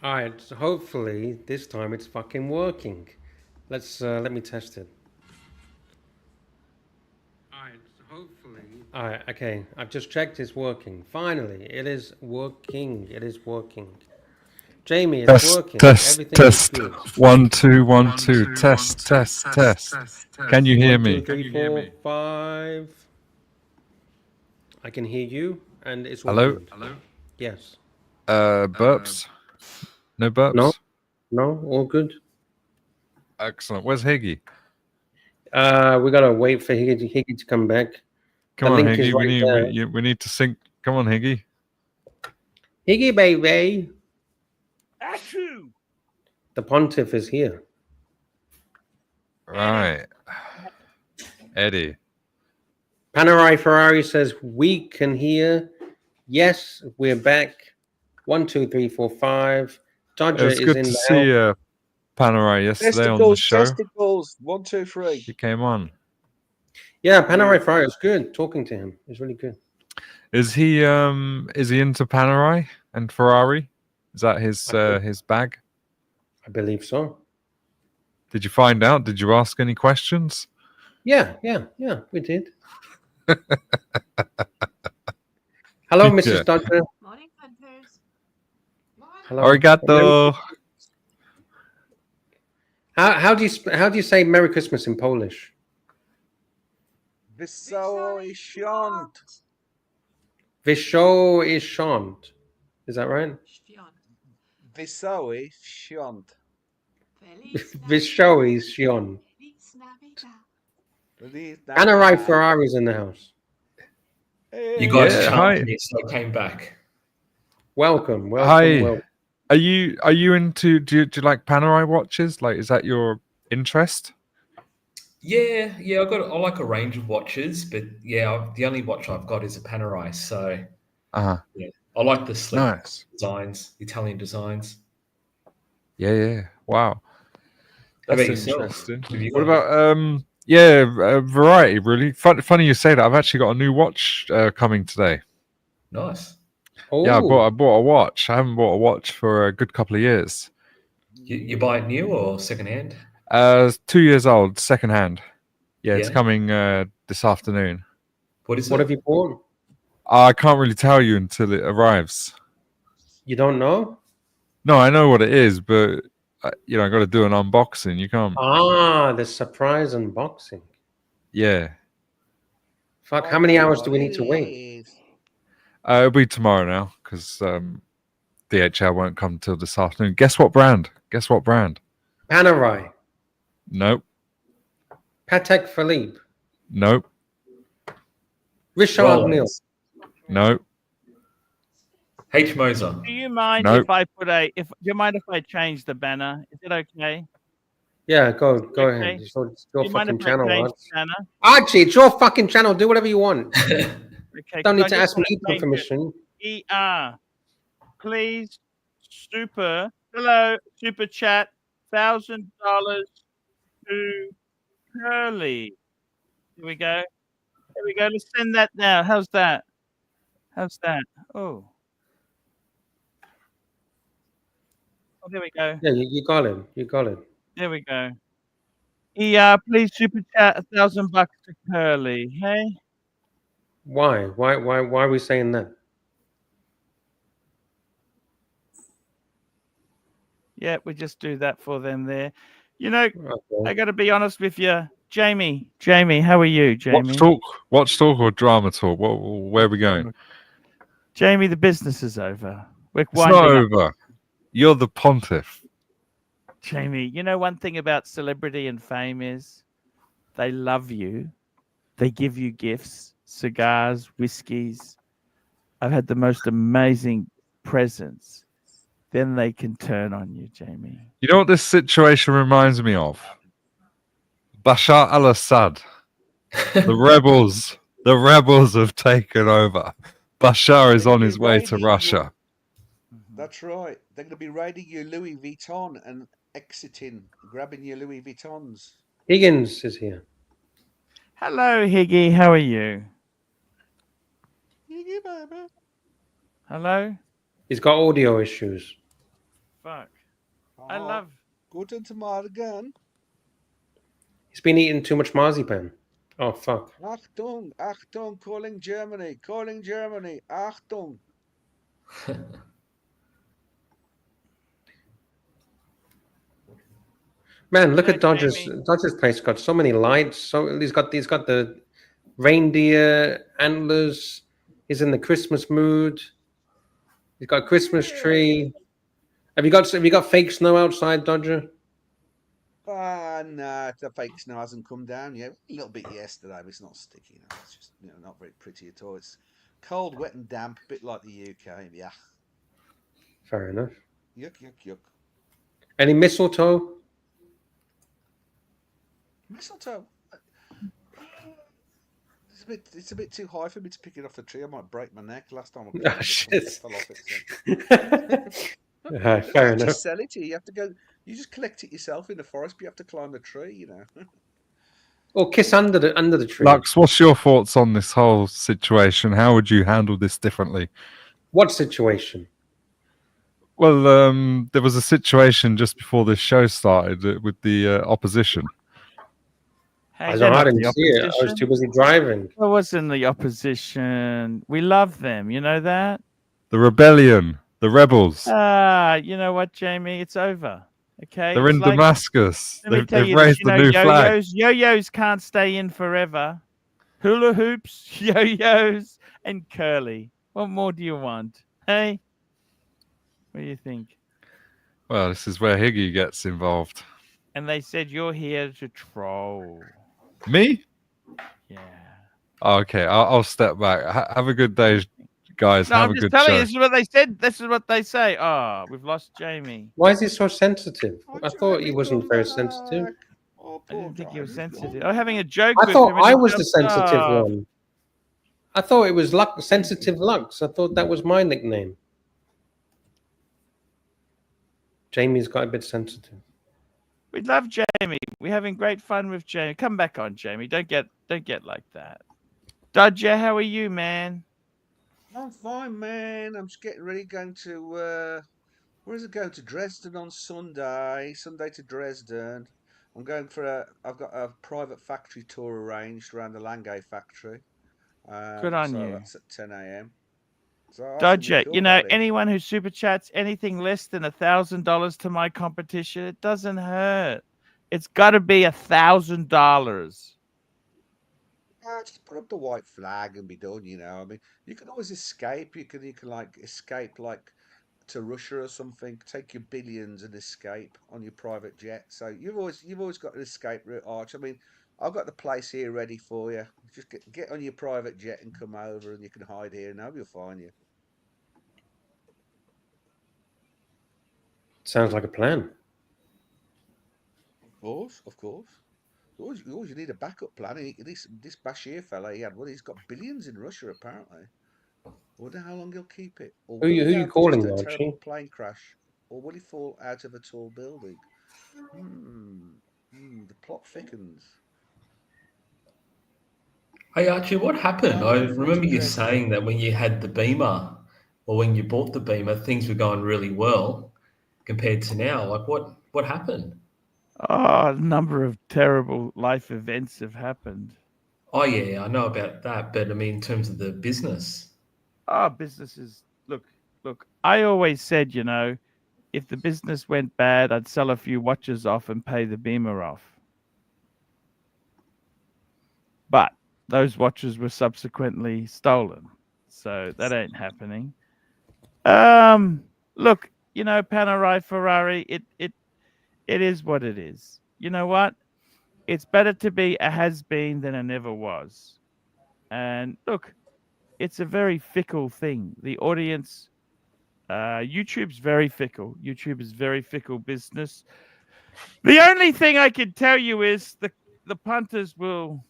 All right. So hopefully this time it's fucking working. Let me test it. All right. So hopefully. All right. Okay. I've just checked. It's working. Finally, it is working. It is working. Jamie, it's Test, working. test, Everything is test. good. 1 2 1 2. Test, test, test. Can you hear One, two, me? three, four, 5. I can hear you, and it's all Hello? good. Hello. Yes. Burps? No No. burps? No. All good. Excellent. Where's Higgy? We gotta wait for Higgy to come back. The Come on, link is Higgy. right there. We need to sync. Come on, Higgy. Higgy baby. Achoo! The pontiff is here. Right. Eddie. Panerai Ferrari says we can hear. Yes, we're back. 1, 2, 3, 4, 5. It Dodger was is good in to the see house. Panerai yesterday on the Testicles, show. testicles. 1, 2, 3. He came on. Yeah, Panerai Ferrari is good. Talking to him is really good. Is he into Panerai and Ferrari? Is that his bag? I believe so. Did you find out? Did you ask any questions? Yeah, we did. Hello, Mrs. Yeah. Dodger. Morning, hunters. Hello. Arigato. How do you say Merry Christmas in Polish? Wesoły świąt. Wesoły świąt. Is that right? Świąt. Wesoły świąt. Wesoły świąt. Feliz Navidad. Panerai Ferrari's in the house. You guys Yeah, chunked hi. me, so I came back. Welcome. Hi. Welcome. Are you into? Do you like Panerai watches? Like, is that your interest? Yeah. I like a range of watches, but yeah, the only watch I've got is a Panerai. So yeah, I like the slick Nice. designs, Italian designs. Yeah. Wow. How That's about yourself? interesting. Have you What got- about variety? Really funny you say that. I've actually got a new watch coming today. Nice. Oh, Yeah, I bought a watch. I haven't bought a watch for a good couple of years. You buy it new or secondhand? 2 years old, second hand. Yeah, it's Yeah. coming this afternoon. What is what it? have you bought? I can't really tell you until it arrives. You don't know? No, I know what it is, but I got to do an unboxing. You can't. The surprise unboxing. Yeah, Fuck, how many hours do we need to wait? it'll be tomorrow now because DHL won't come till this afternoon. Guess what brand? Panerai. Nope. Patek Philippe. Nope. Richard Rolex. Mille. Nope. H. Moser. Do you mind Nope. if I do you mind if I change the banner? Is it okay? Yeah, go Okay. ahead. It's your Do you mind fucking if I channel, change Arch. the banner? Archie, it's your fucking channel. Do whatever you want. Okay. Don't 'cause need I to just ask wanna me for change it. permission. Please, super chat, $1,000 to Curly. Here we go. Let's send that now. How's that? Oh, there we go. Yeah, you got it. There we go. Please super chat $1,000 to Curly. Hey, Why? Why are we saying that? yeah, we just do that for them there. You know, Okay. I got to be honest with you, Jamie. How are you, Jamie? Watch talk or drama talk? Where are we going? Jamie, the business is over. We're It's not winding up. over. You're the pontiff. Jamie, you know one thing about celebrity and fame is they love you. They give you gifts, cigars, whiskeys. I've had the most amazing presents. Then they can turn on you, Jamie. You know what this situation reminds me of? Bashar al-Assad. The rebels have taken over. Bashar is on his way to Russia. That's right. They're going to be raiding your Louis Vuitton and grabbing your Louis Vuittons. Higgins is here. Hello, Higgy. How are you? Hello? He's got audio issues. fuck. I love. Guten Morgen. He's been eating too much marzipan. Oh, fuck. Achtung, Achtung, calling Germany, Achtung. Man, look No, at Dodger's Jamie. Dodger's place. Got so many lights. So he's got the reindeer antlers. He's in the Christmas mood. He's got a Christmas Yeah. tree. Have you got fake snow outside, Dodger? Nah, the fake snow hasn't come down yet. A little bit yesterday, but it's not sticky. It's just not very pretty at all. It's cold, wet, and damp, a bit like the UK. Yeah. Fair enough. Yuck, yuck, yuck. Any mistletoe? Mistletoe. It's a bit too high for me to pick it off the tree. I might break my neck. Last time I picked Oh, it, shit. fell off it. So. Fair enough. Just sell it to you. You have to go. You just collect it yourself in the forest, but you have to climb the tree. Or kiss under the tree. Lux, what's your thoughts on this whole situation? How would you handle this differently? What situation? Well, there was a situation just before this show started with the opposition. Hey, I they're not didn't the see it. I was opposition. too busy driving. I wasn't the opposition. We love them. You know that? The rebellion, the rebels. You know what, Jamie? It's over. Okay. They're It's in like, Damascus. let me tell They've you this. raised You know, the new flag. yo-yos can't stay in forever. Hula hoops, yo-yos, and curly. What more do you want? Hey, what do you think? Well, this is where Higgy gets involved. And they said you're here to troll. Me? Yeah. Oh, okay, I'll step back. Have a good day, guys. No, Have I'm a just good telling you. show. This is what they said. This is what they say. Oh, we've lost Jamie. Why is he so sensitive? Oh, I thought he Jamie, wasn't come very back. sensitive. Oh, I poor didn't think he was Jamie, sensitive. come I'm having a back. joke I with thought him. and I he was the jumped sensitive off. one. I thought it was sensitive Lux. I thought that was my nickname. Jamie's got a bit sensitive. We love Jamie. We're having great fun with Jamie. Come back on, Jamie. Don't get like that. Dodger, how are you, man? I'm fine, man. I'm just getting ready. Going to where is it going to Dresden on Sunday? Sunday to Dresden. I'm going for I've got a private factory tour arranged around the Lange factory. Good on So you. that's at 10 a.m. So that should be Dodger, cool, you know, that is. anyone who super chats anything less than $1,000 to my competition, it doesn't hurt. It's got to be $1,000. Just put up the white flag and be done. I mean, you can always escape. You can like escape like to Russia or something. Take your billions and escape on your private jet. So you've always got an escape route, Arch. I mean, I've got the place here ready for you. Just get on your private jet and come over, and you can hide here. Nobody will find you. Sounds like a plan. Of course, of course. You need a backup plan. This Bashir fella, he's got billions in Russia apparently. I wonder how long he'll keep it. Or Who will he you have calling, just a Archie? terrible plane crash? Or will he fall out of a tall building? The plot thickens. Hey Archie, what happened? I remember you Interesting. saying that when you had the Beamer, or when you bought the Beamer, things were going really well compared to now. Like what happened? Oh, a number of terrible life events have happened. Oh yeah, I know about that, but I mean in terms of the business. Oh, businesses. Look, I always said, if the business went bad, I'd sell a few watches off and pay the Beamer off. But those watches were subsequently stolen. So that ain't happening. Look, Panerai Ferrari, it is what it is. You know what? It's better to be a has-been than a never was. And look, it's a very fickle thing. The audience, YouTube's very fickle. YouTube is very fickle business. The only thing I can tell you is the punters will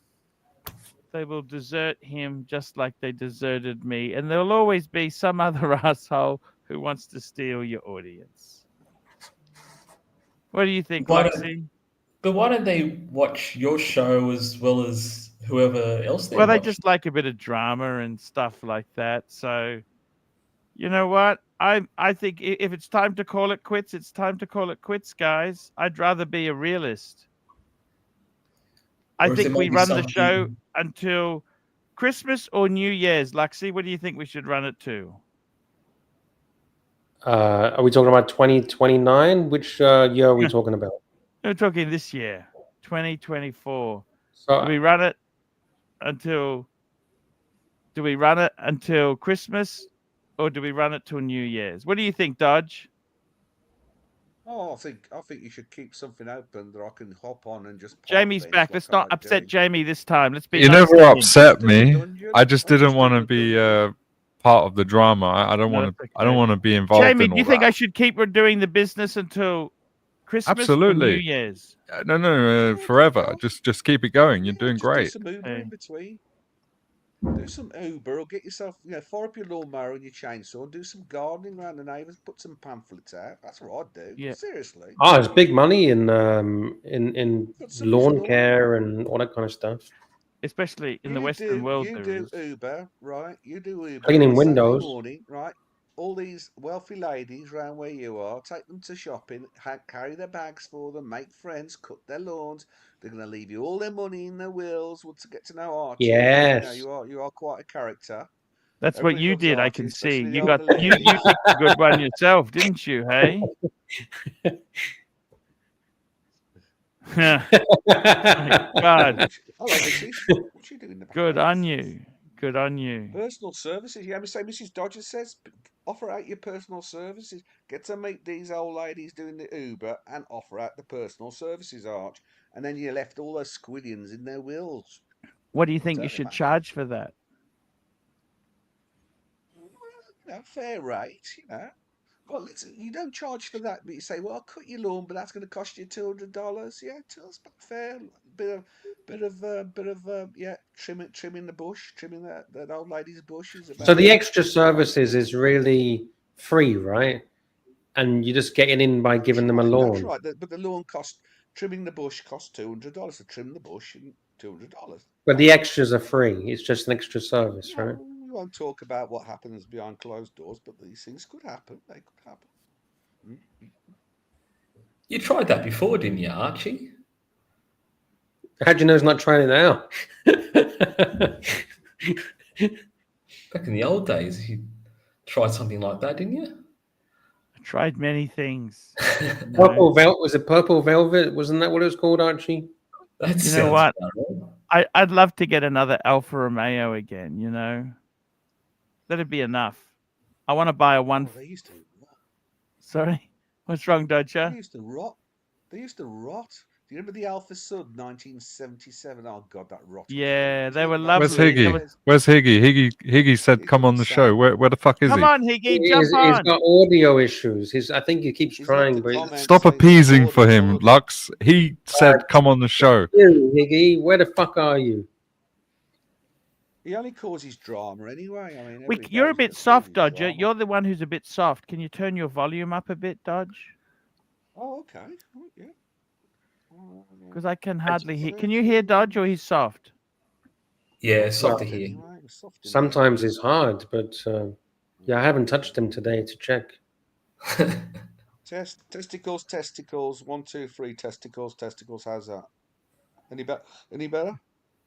desert him just like they deserted me. And there'll always be some other asshole who wants to steal your audience. What do you think, Luxie? But why don't they watch your show as well as whoever else they Well, they watch? just like a bit of drama and stuff like that. So, you know what? I think if it's time to call it quits, it's time to call it quits, guys. I'd rather be a realist. I Whereas there think might we be run the something- show until Christmas or New Year's. Luxy, what do you think we should run it to? Are we talking about 2029? Which year are we talking about? We're talking this year, 2024. So Do we run it until? Do we run it until Christmas, or do we run it till New Year's? What do you think, Dodge? Oh, I think you should keep something open that I can hop on and just. park Jamie's bench back. like Let's I not like upset doing. Jamie this time. Let's be You nice never to him. upset Just doing me. the dungeon. I just I'm didn't just want to doing the be dungeon. part of the drama. I don't No, want to. that's I don't okay. want to be involved Jamie, in do all you think that. I should keep doing the business until Christmas or New Absolutely. Year's? No, Yeah, forever. well, Just keep it going. You're Yeah, doing just do great. some Uber Hey. in between. Do some Uber or get yourself, fire up your lawnmower and your chainsaw and do some gardening around the neighbours, put some pamphlets out. That's what I'd do. Yeah. Seriously. oh, there's big money in Got so much lawn lawn. care and all that kind of stuff. Especially in the Western world, You there do is. Uber, right? You do Uber Cleaning on a Saturday windows. morning, right? All these wealthy ladies round where you are, take them to shopping, carry their bags for them, make friends, cut their lawns. They're going to leave you all their money in their wills. Want to get to know Archie? Yes. You are quite a character. That's what Everybody you loves did. I Archie, can see especially the you got older you ladies. picked a good one yourself, didn't you? Hey. My God, Hello, Mrs. What you doing in the good background? on you. Good on you. Personal services. Yeah, say Mrs. Dodger says, offer out your personal services. Get to meet these old ladies doing the Uber and offer out the personal services, Arch. And then you left all those squillions in their wills. What do you think you Totally should fine. charge for that? Fair rate, Well, you don't charge for that, but you say, well, I'll cut your lawn, but that's going to cost you $200. Yeah, that's fair. Bit of trimming the bush, trimming that old lady's bush is about. So the extra services is really free, right? And you're just getting in by giving them a lawn. That's right. But the lawn trimming the bush costs $200 to trim the bush, and $200. But the extras are free. It's just an extra service, right? We won't talk about what happens behind closed doors, but these things could happen. They could happen. You tried that before, didn't you, Archie? How'd you know he's not trying it now? Back in the old days, you tried something like that, didn't you? I tried many things. Purple velvet, was it purple velvet? Wasn't that what it was called, Archie? That You know sounds what? about right. I'd love to get another Alfa Romeo again. That'd be enough. I want to buy a one. They used to rot. Sorry, what's wrong, Dodger? They used to rot. Do you remember the Alpha Sud 1977? Oh God, that rot. Yeah, they were Where's lovely. Higgy? Where's Higgy? Higgy said, "Come on the show." Where the fuck is Come he? on, Higgy, He's jump on. got audio issues. I think he keeps He's trying, left a but comment Stop saying appeasing it's for him, audio. Lux. He said, "Come on the show." you, Higgy, where the fuck are you? He only causes drama anyway. I mean, You're a everybody's bit got soft, causes Dodger. drama. You're the one who's a bit soft. Can you turn your volume up a bit, Dodge? Oh, okay. Oh, yeah. Because I can hardly hear. Can you hear Dodge, or he's soft? Yeah, soft to Well, hear. Anyway, it's soft in Sometimes here. it's hard, but yeah, I haven't touched him today to check. Testicles. 1, 2, 3. Testicles. How's that? Any better?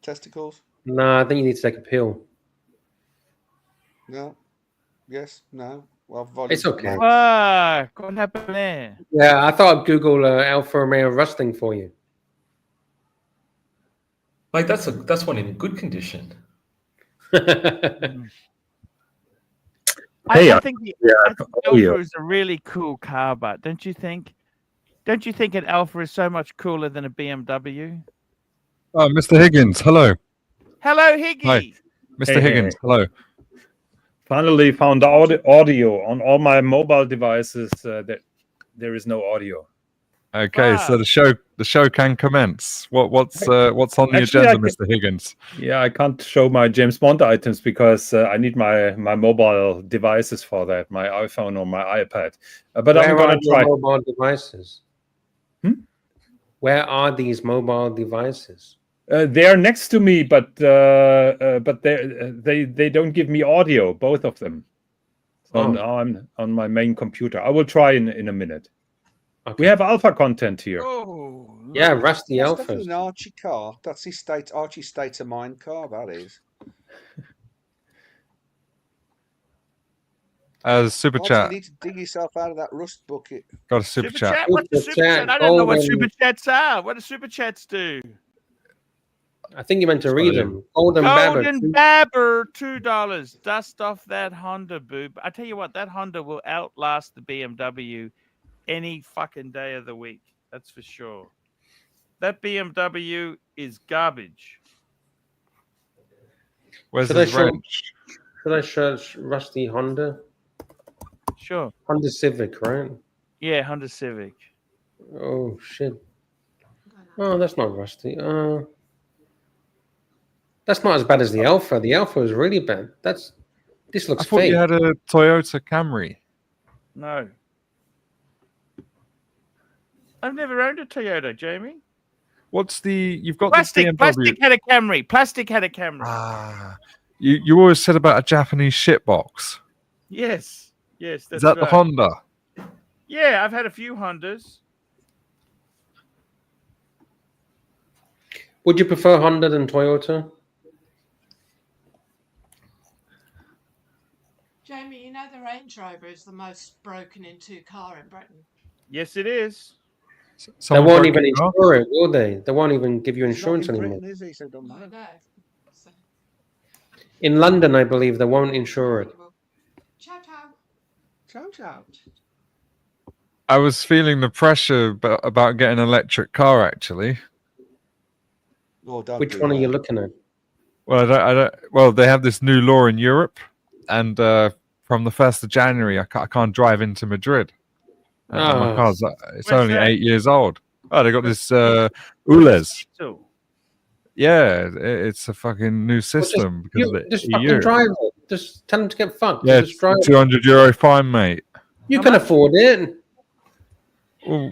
Testicles? No, I think you need to take a pill. No. Yes. No. Well, volume. It's okay. No. Fuck! What happened there? Yeah, I thought I'd Google Alfa Romeo rusting for you. Mate, that's one in good condition. I, Hey, I think the I think oh, yeah. Alpha is a really cool car, but don't you think? Don't you think an Alpha is so much cooler than a BMW? Oh, Mr. Higgins, hello. Hello, Higgy. Hi. Mr. Hey, Higgins, hey. hello. Finally found audio on all my mobile devices. That there is no audio. Okay, so Wow. the show can commence. What's on the Actually, agenda, I can- Mr. Higgins? Yeah, I can't show my James Bond items because I need my mobile devices for that, my iPhone or my iPad. But I'm Where gonna are your try. mobile devices? Hmm? Where are these mobile devices? They are next to me, but they don't give me audio. Both of them. on my main computer. I will try in a minute. Okay. We have alpha content here. Oh, Yeah, Rusty That's Alphas. definitely an Archie car. That's his Archie state of mind car. That is. Super Archie, chat. you need to dig yourself out of that rust bucket. Got a super chat. What's the Super super chat? chat, I don't know what golden. super chats are. What do super chats do? I think you meant to read Sorry. them. Golden Babber. Golden Babber, $2. Dust off that Honda, boob. I tell you what, that Honda will outlast the BMW any fucking day of the week. That's for sure. That BMW is garbage. Where's Should I his show- wrench? Should I search Rusty Honda? Sure. Honda Civic, right? Yeah, Honda Civic. Oh shit. Oh, that's not Rusty. That's not as bad as the Alpha. The Alpha is really bad. This I looks thought fake. you had a Toyota Camry. No. I've never owned a Toyota, Jamie. What's you've got Plastic the BMW. had a Camry. Plastic had a Camry. Ah, you always said about a Japanese shitbox. Yes. Yes, that's Is that the right. Honda? Yeah, I've had a few Hondas. Would you prefer Honda than Toyota? Jamie, you know the Range Rover is the most broken into car in Britain. Yes, it is. They Someone won't broke even your car? insure it, will they? They won't even give you He's not insurance in anymore. Britain, is he? So it don't I matter. know. So, In London, I believe they won't insure it. ciao, ciao. Ciao, ciao. I was feeling the pressure about getting an electric car. Actually, Oh, don't Which do one are you that. looking at? well, I don't. Well, they have this new law in Europe, and from the 1st of January, I can't drive into Madrid. And my Ah. car's it's Where's only that? 8 years old. Oh, they got this ULEZ. So, Yeah, it's a fucking new system because of the Just EU. fucking drive it. Just tell them to get fucked. Yeah, Just drive it. €200 fine, mate. You How can much? afford it. Well,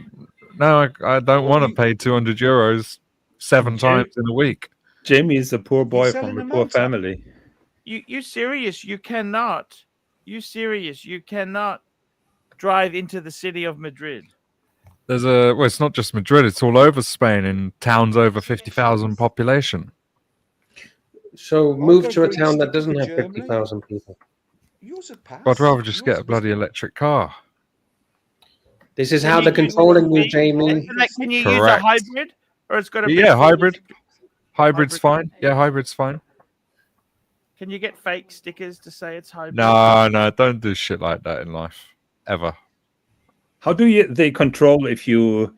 no, I don't want to pay €200 seven times in a week. Jamie is a poor boy selling from a a poor motor. family. you serious? You cannot. You serious? You cannot drive into the city of Madrid. Well, it's not just Madrid; it's all over Spain in towns over 50,000 population. So I'll move go to a green town that sticker doesn't for have Germany. 50,000 people. Yours would pass. I'd rather just Yours get a bloody was- electric car. This is Can how you they're use controlling you, it? Jamie. Can you use a Correct. hybrid, or it's got to be Yeah, full- hybrid. Hybrid's Hybrid. fine. Yeah, hybrid's fine. Can you get fake stickers to say it's hybrid? No, don't do shit like that in life, ever. How do they control if you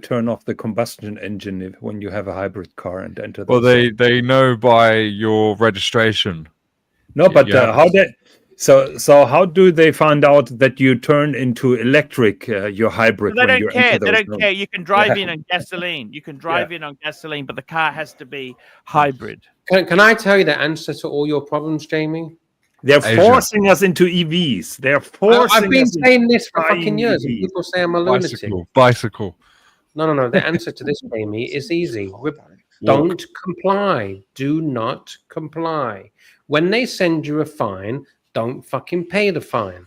turn off the combustion engine when you have a hybrid car and enter the Well, zone? they know by your registration. No, but you have how how do they find out that you turn into electric your hybrid They when don't you care. enter They those don't zones? care. You can drive Yeah. in on gasoline. You can drive in on gasoline, but the car has to be hybrid. Can I tell you the answer to all your problems, Jamie? They're Asia. forcing us into EVs. They're forcing I've been us into saying this for buying fucking years, and EVs. people say I'm a lunatic. Bicycle. No. The answer to this, Jamie, is easy. Walk. Don't comply. Do not comply. When they send you a fine, don't fucking pay the fine.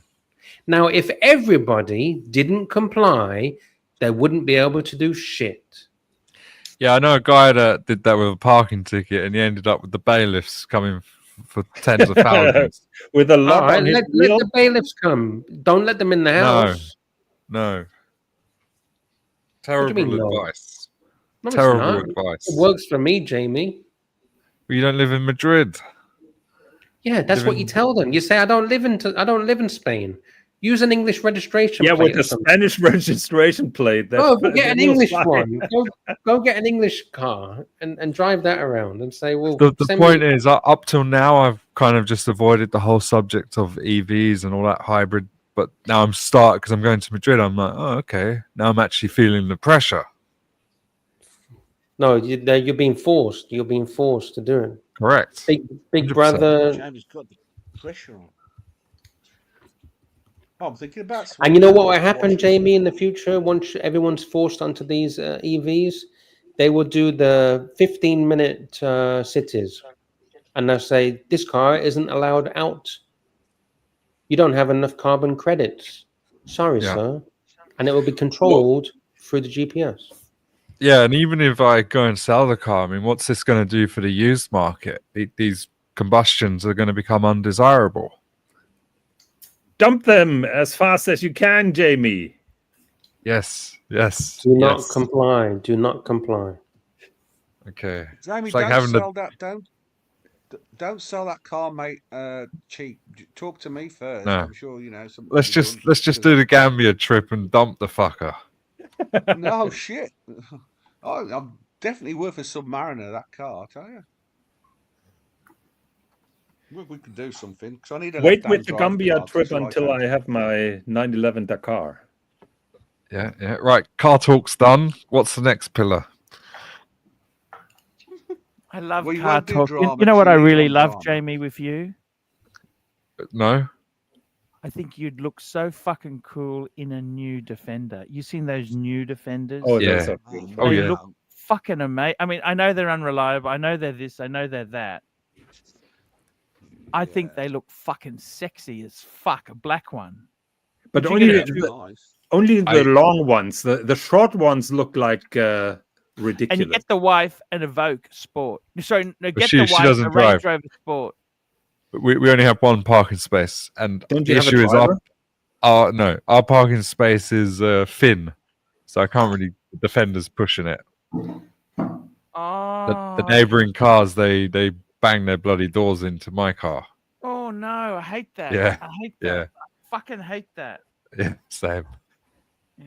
Now, if everybody didn't comply, they wouldn't be able to do shit. Yeah, I know a guy that did that with a parking ticket, and he ended up with the bailiffs coming for tens of thousands. With a All lot right, on his let wheel. the bailiffs come. Don't let them in the No. house. No. do you mean, Terrible no? advice. No, it's Terrible not. advice. It works for me, Jamie. You don't live in Madrid. Yeah, that's what you tell them. You say, I don't live in Spain. Use an English registration Yeah, plate with or a something. Spanish registration plate. Go get an that will English fly. one. Go get an English car and drive that around and say, well, The send point me... is, up till now, I've kind of just avoided the whole subject of EVs and all that hybrid. But now I'm because I'm going to Madrid. I'm like, oh, okay. Now I'm actually feeling the pressure. No, you're being forced. You're being forced to do it. Correct. Big 100%. brother. Jamie's got the pressure on. Oh, I'm thinking about. And you know what will switching happen, to Jamie, in the future? Once everyone's forced onto these EVs, they will do the 15-minute cities. And they'll say, this car isn't allowed out you don't have enough carbon credits. Sorry, Yeah. sir. And it will be controlled through the GPS. Yeah, and even if I go and sell the car, I mean, what's this going to do for the used market? These combustions are going to become undesirable. Dump them as fast as you can, Jamie. Yes, yes. Do not yes. comply. Do not comply. Okay. Jamie, It's like don't having sell that. Don't sell that car, mate. Cheap. Talk to me first. No. I'm sure you know something. Let's just do the Gambia trip and dump the fucker. No shit. Oh, I'm definitely worth a Submariner. That car, I tell you. We could do something because I need a Wait left-hand with the drive Gambia car, 'cause trip it's until right-hand. I have my 911 Dakar. Yeah, yeah. Right. Car talk's done. What's the next pillar? I love Well, you car won't do talk. drama You know 'cause what you I need really on love, drama. Jamie, with you? No. I think you'd look so fucking cool in a new Defender. You seen those new Defenders? Oh, Yeah. those are Oh, beautiful. Oh, They yeah. look fucking amazing. I mean, I know they're unreliable. I know they're this. I know they're that. I think they look fucking sexy as fuck. A black one. But Would you only get a nice. only the I- long ones. The short ones look like And you ridiculous. get the wife an Evoque Sport. Sorry, no, get she- the she wife doesn't a Range drive. Rover Sport. We only have one parking space, and Don't the you have a issue is driver? our parking space is thin, so I can't really. The Defender's pushing it. Oh, The neighbouring cars they bang their bloody doors into my car. oh no, I hate that. Yeah, I hate that. yeah. I fucking hate that. Yeah, same. Yeah.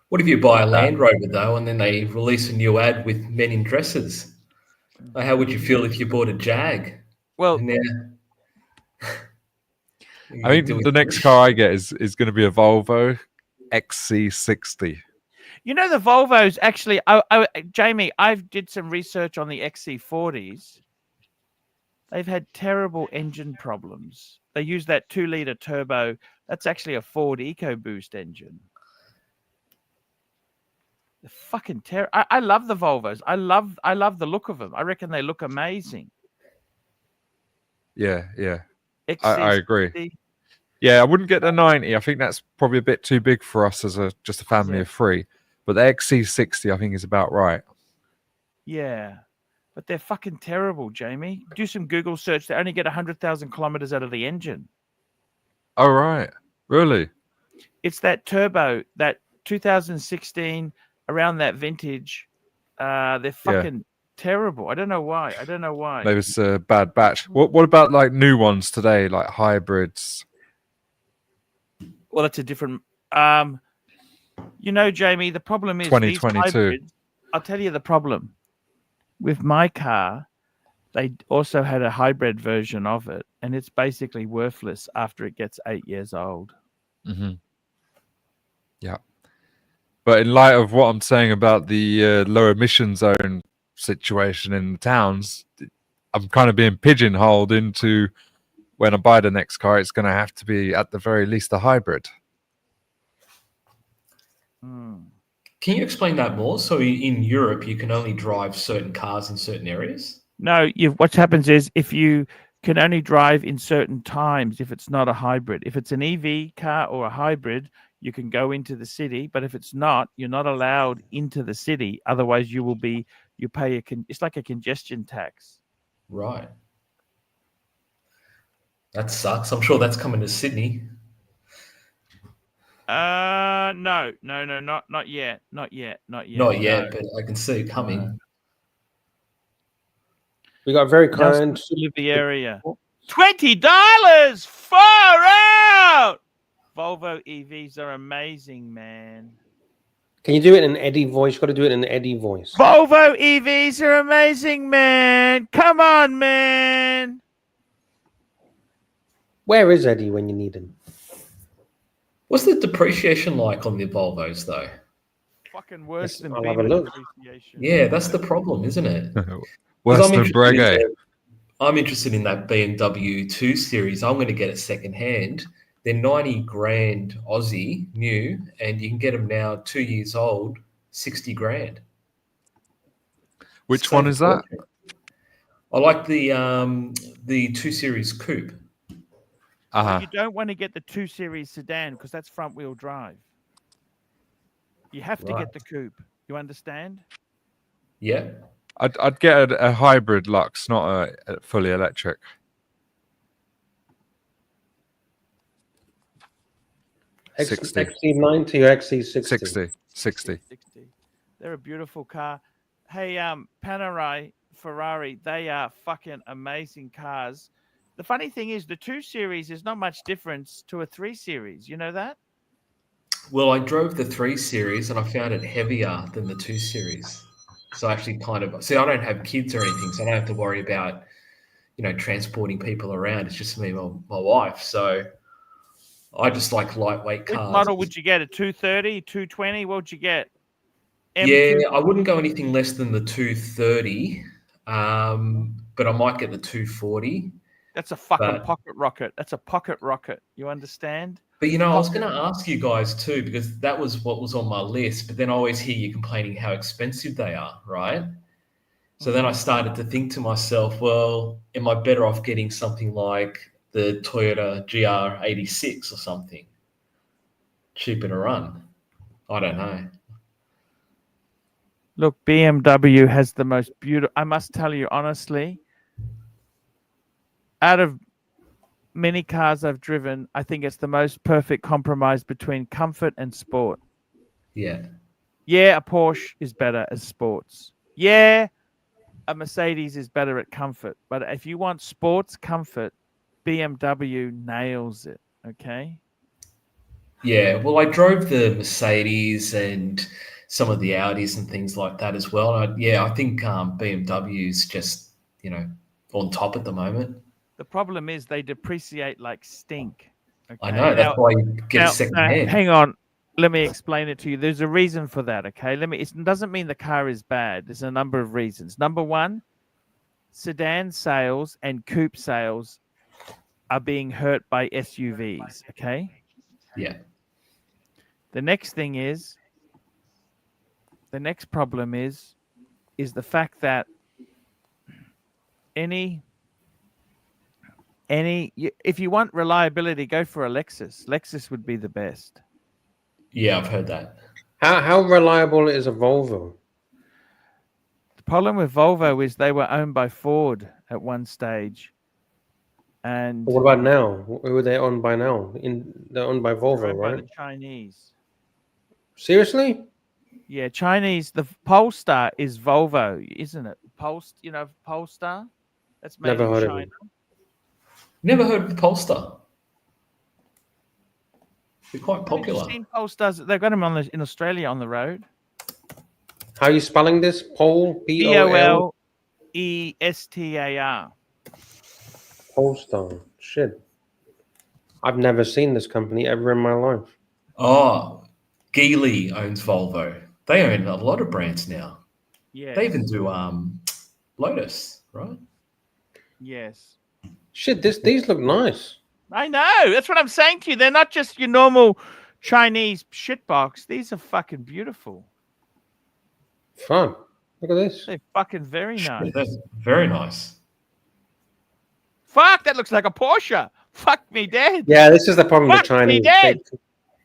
What if you buy a Land Rover though, and then they release a new ad with men in dresses? Like, how would you feel if you bought a Jag? Well, And then, I mean, the next car I get is going to be a Volvo XC60. you know the Volvos actually. Jamie, I've did some research on the XC40s. They've had terrible engine problems. They use that 2-liter turbo. That's actually a Ford EcoBoost engine. They're fucking terrible. I love the Volvos. I love the look of them. I reckon they look amazing. Yeah, yeah. XC60. I agree. Yeah, I wouldn't get the 90. I think that's probably a bit too big for us as just a family of three. But the XC60, I think, is about right. Yeah. But they're fucking terrible, Jamie. Do some Google search. They only get 100,000 kilometers out of the engine. Oh, right. Really? It's that turbo, that 2016, around that vintage. They're fucking terrible. I don't know why. Maybe it's a bad batch. What about like new ones today, like hybrids? Well, that's a different. Jamie, the problem is these 2022. hybrids. I'll tell you the problem. With my car, they also had a hybrid version of it, and it's basically worthless after it gets 8 years old. Mm-hmm. Yeah. But in light of what I'm saying about the low emission zone situation in the towns, I'm kind of being pigeonholed into when I buy the next car, it's going to have to be at the very least a hybrid. Can you explain that more? So in Europe, you can only drive certain cars in certain areas? No, what happens is if you can only drive in certain times, if it's not a hybrid. If it's an EV car or a hybrid, you can go into the city. But if it's not, you're not allowed into the city. Otherwise, you pay it's like a congestion tax. Right. That sucks. I'm sure that's coming to Sydney. No, not yet. Not yet, but I can see it coming. We got very Just kind. to live the area. $20, far out. Volvo EVs are amazing, man. Can you do it in an Eddie voice? You've got to do it in an Eddie voice. Volvo EVs are amazing, man. Come on, man. Where is Eddie when you need him? What's the depreciation like on the Volvos, though? Fucking worse Yes, than I'll have a Beamer look. depreciation. Yeah, that's the problem, isn't it? Worse I'm than interested in Breguet. I'm interested in that BMW 2 Series. I'm going to get it second hand. They're 90 grand Aussie new, and you can get them now 2 years old, 60 grand. Which Same one is that? I like the 2 Series Coupe. But you don't want to get the 2 Series sedan because that's front wheel drive. You have to Right. get the coupe. You understand? Yeah. I'd get a hybrid Lux, not a fully electric. X, 60. XC90 or XC60? 60. 60. 60. They're a beautiful car. Hey, Panerai, Ferrari, they are fucking amazing cars. The funny thing is, the 2 Series is not much difference to a 3 Series. You know that? Well, I drove the 3 Series and I found it heavier than the 2 Series. So I actually kind of see. I don't have kids or anything, so I don't have to worry about transporting people around. It's just me and my wife. So I just like lightweight Which cars. model would you get? A 230, 220? What would you get? Yeah, M2? I wouldn't go anything less than the 230, but I might get the 240. That's a fucking But- pocket rocket. That's a pocket rocket. You understand? But I was going to ask you guys too, because that was what was on my list. But then I always hear you complaining how expensive they are, right? So then I started to think to myself, well, am I better off getting something like the Toyota GR86 or something cheaper to run? I don't know. Look, BMW has the most beautiful. I must tell you honestly, out of many cars I've driven, I think it's the most perfect compromise between comfort and sport. Yeah. Yeah, a Porsche is better as sports. Yeah, a Mercedes is better at comfort. But if you want sports comfort, BMW nails it. Okay. Yeah. Well, I drove the Mercedes and some of the Audis and things like that as well. I think BMW is just, on top at the moment. The problem is they depreciate like stink. Okay? I know. That's why you get a second hand. Hang on. Let me explain it to you. There's a reason for that, okay? It doesn't mean the car is bad. There's a number of reasons. Number one, sedan sales and coupe sales are being hurt by SUVs, okay? Yeah. The next problem is the fact that if you want reliability, go for a Lexus. Lexus would be the best. Yeah, I've heard that. How reliable is a Volvo? The problem with Volvo is they were owned by Ford at one stage. And What about now? Who are they owned by now? They're owned by Volvo, owned by right? the Chinese. Seriously? Yeah, Chinese. The Polestar is Volvo, isn't it? Polestar? That's made Never in heard of China. it. Never heard of the Polestar. They're quite popular. Have you seen Polestars? They've got them in Australia on the road. How are you spelling this? Pol? P-O-L? Polestar. Polestar. Shit. I've never seen this company ever in my life. Oh, Geely owns Volvo. They own a lot of brands now. Yes. They even do Lotus, right? Yes. Shit, these look nice. I know. That's what I'm saying to you. They're not just your normal Chinese shitbox. These are fucking beautiful. Fun. Look at this. They're fucking very nice. That's very nice. Fuck, that looks like a Porsche. Fuck me dead. Yeah, this is the problem with Fuck me Chinese. dead.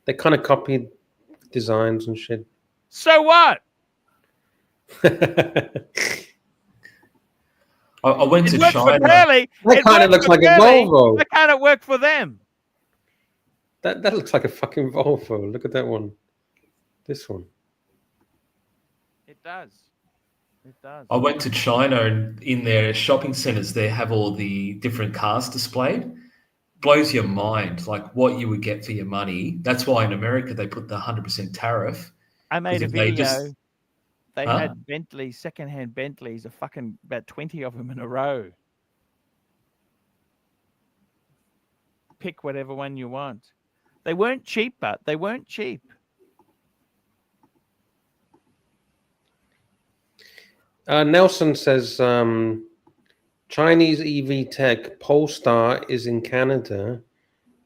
They kind of copied designs and shit. So what? I went to It works for China. Curly. That It kind of looks works for like a Curly. Volvo. Why can't it work for them? That looks like a fucking Volvo. Look at that one. This one. It does. It does. I went to China, and in their shopping centers, they have all the different cars displayed. Blows your mind, like what you would get for your money. That's why in America they put the 100% tariff. I made a Because if they video. just- They Huh? had Bentleys, secondhand Bentleys, about 20 of them in a row. Pick whatever one you want. They weren't cheap, but they weren't cheap. Nelson says Chinese EV tech Polestar is in Canada,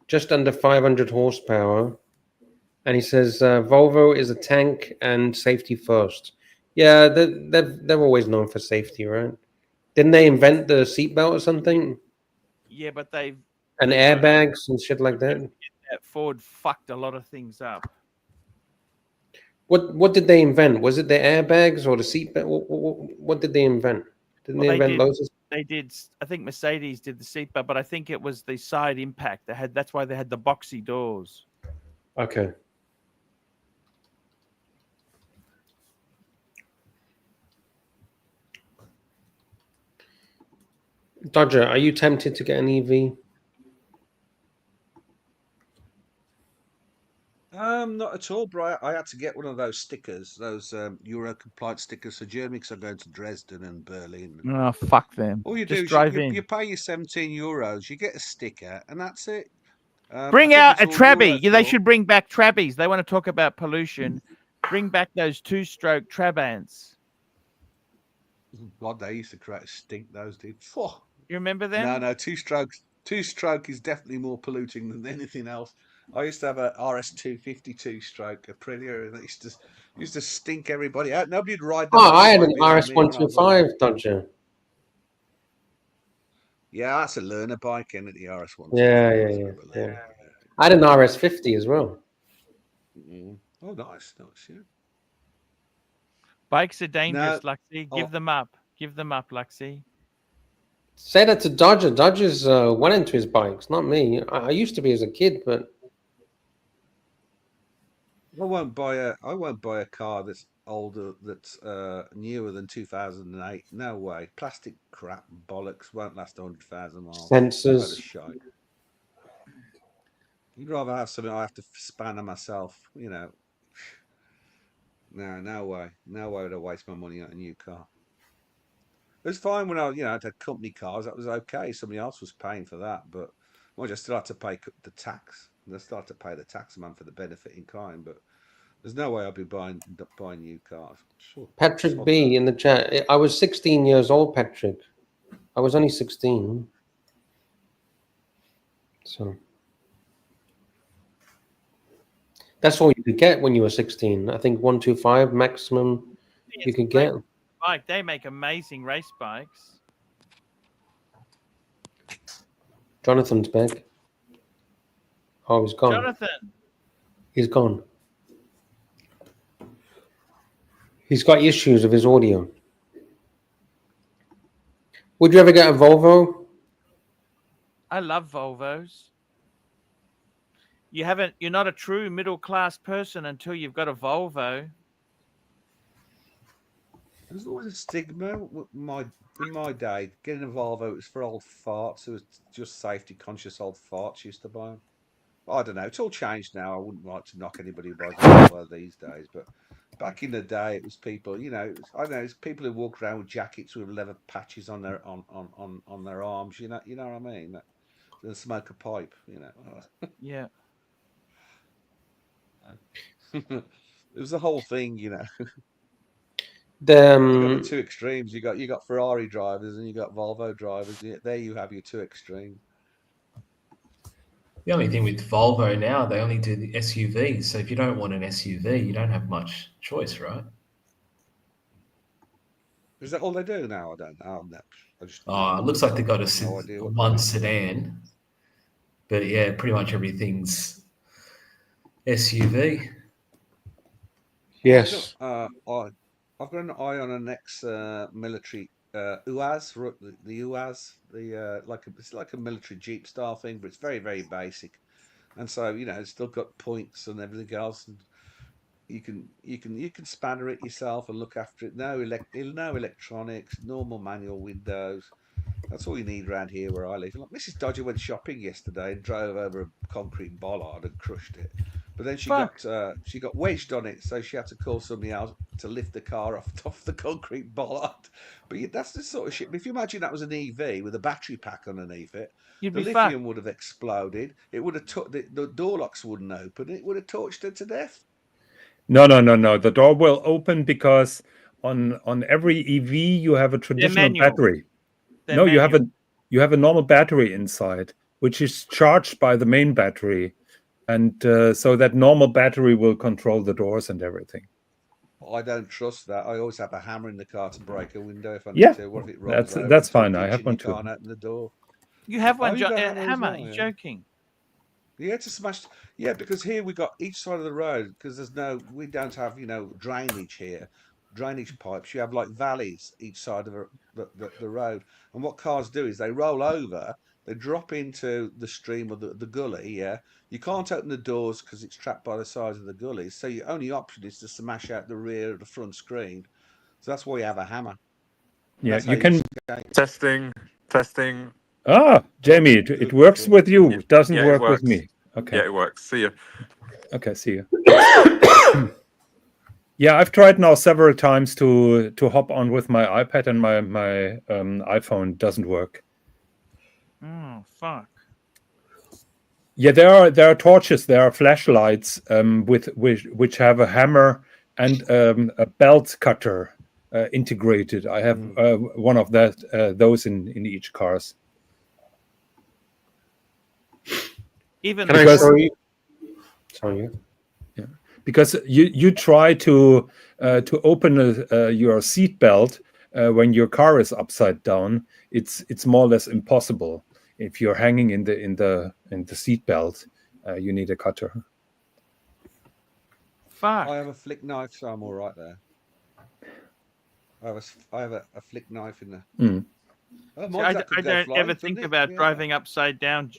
just under 500 horsepower. And he says Volvo is a tank and safety first. Yeah, they're always known for safety, right? Didn't they invent the seatbelt or something? Yeah, but they've And airbags and shit like that. Yeah, Ford fucked a lot of things up. What did they invent? Was it the airbags or the seatbelt? What did they invent? Didn't Well, they they invent did. loads? They did. I think Mercedes did the seatbelt, but I think it was the side impact. That's why they had the boxy doors. Okay. Dodger, are you tempted to get an E EV? Not at all, bro. I had to get one of those stickers, those Euro compliant stickers for Germany, because I'm going to Dresden and Berlin. Oh, fuck them. All you Just do is drive you in. pay your €17, you get a sticker, and that's it. I Bring think out it's a all Trabi. Euro They for. should bring back Trabbies. They want to talk about pollution. Bring back those two-stroke Trabants. God, they used to create a stink, those did. Phew. You remember them? No, two-stroke is definitely more polluting than anything else. I used to have a RS250 two-stroke, a Aprilia, and it used to stink everybody out. Nobody'd ride the Oh, I had motorbike an behind me when I was on. RS125, Dodger. Yeah, that's a learner bike, isn't it? The RS125. Yeah. I had an RS50 as well. Oh, nice, yeah. Bikes are dangerous, No, Luxy. oh, Give them up. Give them up, Luxy. Say that to Dodger. Dodger's well into his bikes, not me. I used to be as a kid, but I won't buy a car that's older, that's newer than 2008. No way. Plastic crap bollocks won't last 100,000 miles. Load of sensors. shite. You'd rather have something I have to span on myself, No way. No way would I waste my money on a new car. It was fine when I had company cars. That was okay. Somebody else was paying for that, but I still had to pay the tax. I still had to pay the tax man for the benefit in kind, but there's no way I'll be buying new cars. Sure. Patrick B in the chat. I was 16 years old, Patrick. I was only 16. So that's all you could get when you were 16. I think 125 maximum you could get. Bike. They make amazing race bikes. Jonathan's back. Oh, he's gone. Jonathan. He's gone. He's got issues with his audio. Would you ever get a Volvo? I love Volvos. You're not a true middle class person until you've got a Volvo. There's always a stigma. In my day, getting a Volvo was for old farts. It was just safety conscious old farts used to buy them. I don't know. It's all changed now. I wouldn't like to knock anybody who buys a Volvo these days, but back in the day, it was people. I don't know. It's people who walk around with jackets with leather patches on their on their arms. You know what I mean? They smoke a pipe. Yeah. It was the whole thing. You The got the two extremes. You got Ferrari drivers and you got Volvo drivers. There you have your two extremes. The only thing with Volvo now, they only do the SUVs. So if you don't want an SUV, you don't have much choice, right? Is that all they do now? I don't know. It looks like they got no idea what one sedan. But yeah, pretty much everything's SUV. yes. I've got an eye on a next military UAZ, the UAZ, it's like a military Jeep style thing, but it's very, very basic. And so, it's still got points and everything else, and you can spanner it yourself and look after it. No electronics, normal manual windows. That's all you need around here where I live. Like Mrs. Dodger went shopping yesterday and drove over a concrete bollard and crushed it. But then she got wedged on it, so she had to call somebody else to lift the car off the concrete bollard. But that's the sort of shit. If you imagine that was an EV with a battery pack underneath it, You'd the be lithium fucked. would have exploded. It would have the door locks wouldn't open. It would have torched her to death. No. The door will open because on every EV you have a traditional manual. battery. They're No, you manual. have a normal battery inside, which is charged by the main battery, and so that normal battery will control the doors and everything. I don't trust that. I always have a hammer in the car to break a window if I need Yeah, to. What if it rolls over? that's into a fine. I ditch have and one you too. can't open the door. You have one, Oh, you got a hammer as hammer. well, You're yeah. joking. Yeah, to smash. Yeah, because here we got each side of the road because we don't have drainage here, drainage pipes. You have like valleys each side of the road, and what cars do is they roll over, they drop into the stream or the gully. Yeah, you can't open the doors because it's trapped by the sides of the gullies. So your only option is to smash out the rear of the front screen. So that's why you have a hammer. And Yeah, that's how you can. escape. Testing. Ah, Jamie, it Good, works good. with you. It doesn't Yeah, it work with works. me. Okay. Yeah, it works. See you. Okay, see you. Yeah, I've tried now several times to hop on with my iPad, and my iPhone doesn't work. Oh fuck. Yeah, there are torches, there are flashlights which have a hammer and a belt cutter integrated. I have one of those in each cars. Even Can I Because- show you? Sorry. Because you try to open your seat belt when your car is upside down. It's more or less impossible. If you're hanging in the seat belt, you need a cutter. fuck. I have a flick knife, so I'm all right there. I have a flick knife in there. Mm. Oh, See, mine's that could I go don't flying, ever couldn't think it? about Yeah. driving upside down.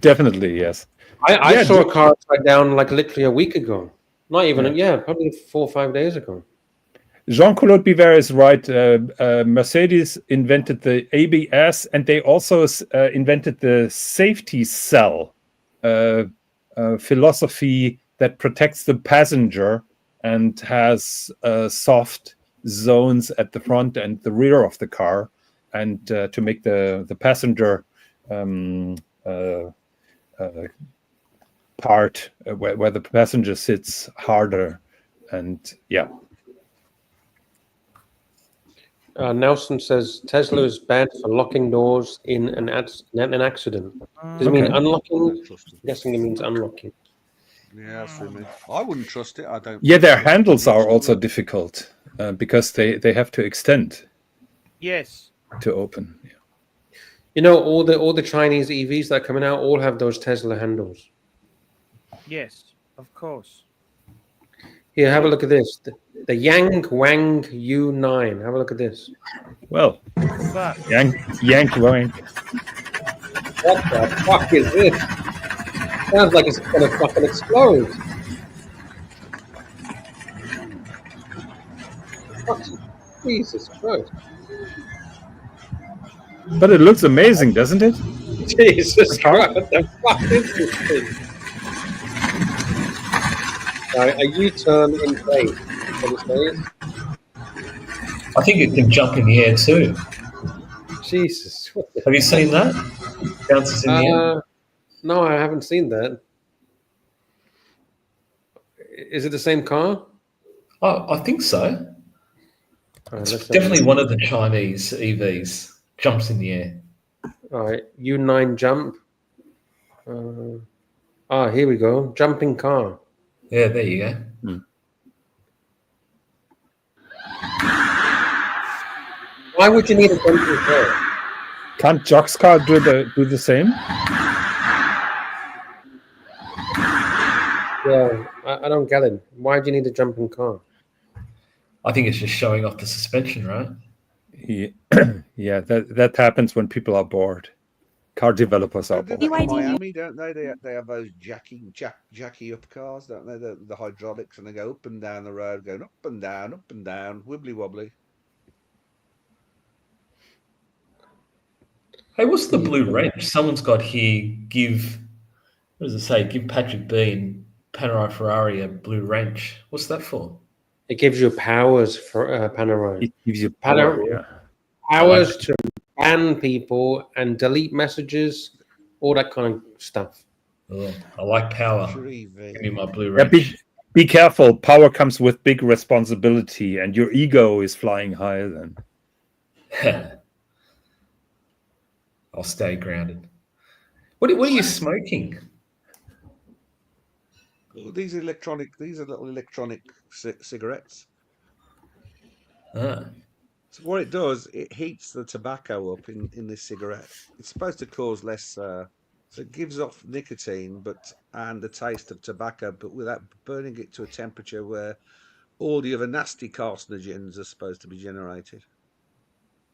Definitely, yes. I Yeah, saw a car upside down like literally a week ago. Not even, Yeah. probably 4 or 5 days ago. Jean-Claude Biver is right. Mercedes invented the ABS, and they also invented the safety cell philosophy that protects the passenger and has soft zones at the front and the rear of the car, and to make the passenger part where the passenger sits harder. And yeah. Nelson says Tesla is bad for locking doors in an accident. Does it mean Okay. unlocking? I don't trust it. I'm guessing it means unlocking. Yeah, that's what I mean. I wouldn't trust it. I don't. Yeah, their trust it. handles are It's also not- difficult because they have to extend Yes. to open. Yeah. You know, all the Chinese EVs that are coming out all have those Tesla handles. Yes. Of course. Here, have a look at this. The Yang Wang U9. Have a look at this. Well, Fuck. yank wank. What the fuck is this? Sounds like it's gonna fucking explode. Fucking Jesus Christ. But it looks amazing, doesn't it? Jesus Christ, what the fuck is this thing? A U-turn in place. What it says. I think it can jump in the air too. Jesus. What the Have you seen that? Bounces in the air. No, I haven't seen that. Is it the same car? Oh, I think so. All right, It's let's have definitely a- one of the Chinese EVs. Jumps in the air. All right, U9 jump. Here we go. Jumping car. Yeah, there you go. Why would you need a jumping car? Can't Jock's car do the same? Yeah, I don't get it. Why do you need a jumping car? I think it's just showing off the suspension, right? Yeah, yeah, that happens when people are bored. Car developers are Don't they bored. in Miami, don't they? They have those jacky up cars, don't they? The hydraulics, and they go up and down the road, going up and down, wibbly wobbly. Hey, what's the blue wrench? Someone's got here. What does it say? Give Patrick B and Panerai Ferrari a blue wrench. What's that for? It gives you powers for Panerai. It gives you power. Yeah. Powers to ban people and delete messages, all that kind of stuff. Oh, I like power. Sure, EV. Give me my blue Yeah, wrench. be careful. Power comes with big responsibility, and your ego is flying higher then. I'll stay grounded. What are you smoking? Oh, these are little electronic cigarettes. Ah, So what it does, it heats the tobacco up in this cigarette. It's supposed to cause less, so it gives off nicotine, and the taste of tobacco, but without burning it to a temperature where all the other nasty carcinogens are supposed to be generated.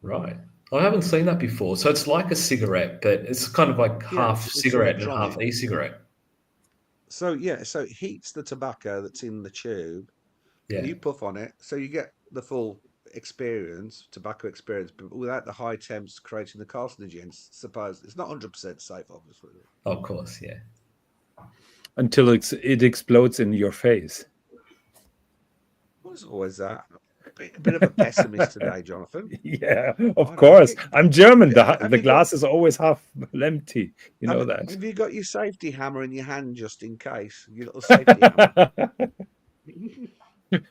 Right. I haven't seen that before. So it's like a cigarette, but it's kind of like Yeah, half it's cigarette and half electronic. e-cigarette. So yeah, so it heats the tobacco that's in the tube, and Yeah. you puff on it, so you get the full experience, tobacco experience, but without the high temps creating the carcinogens. Suppose it's not 100% safe, obviously. Of course, yeah. Until it explodes in your face. There's always that. A bit of a pessimist today, Jonathan. Yeah, I of know. course. I'm German. Have The you glass is always half empty. You know Have you got your safety hammer in your hand just in case? Your little safety hammer. that.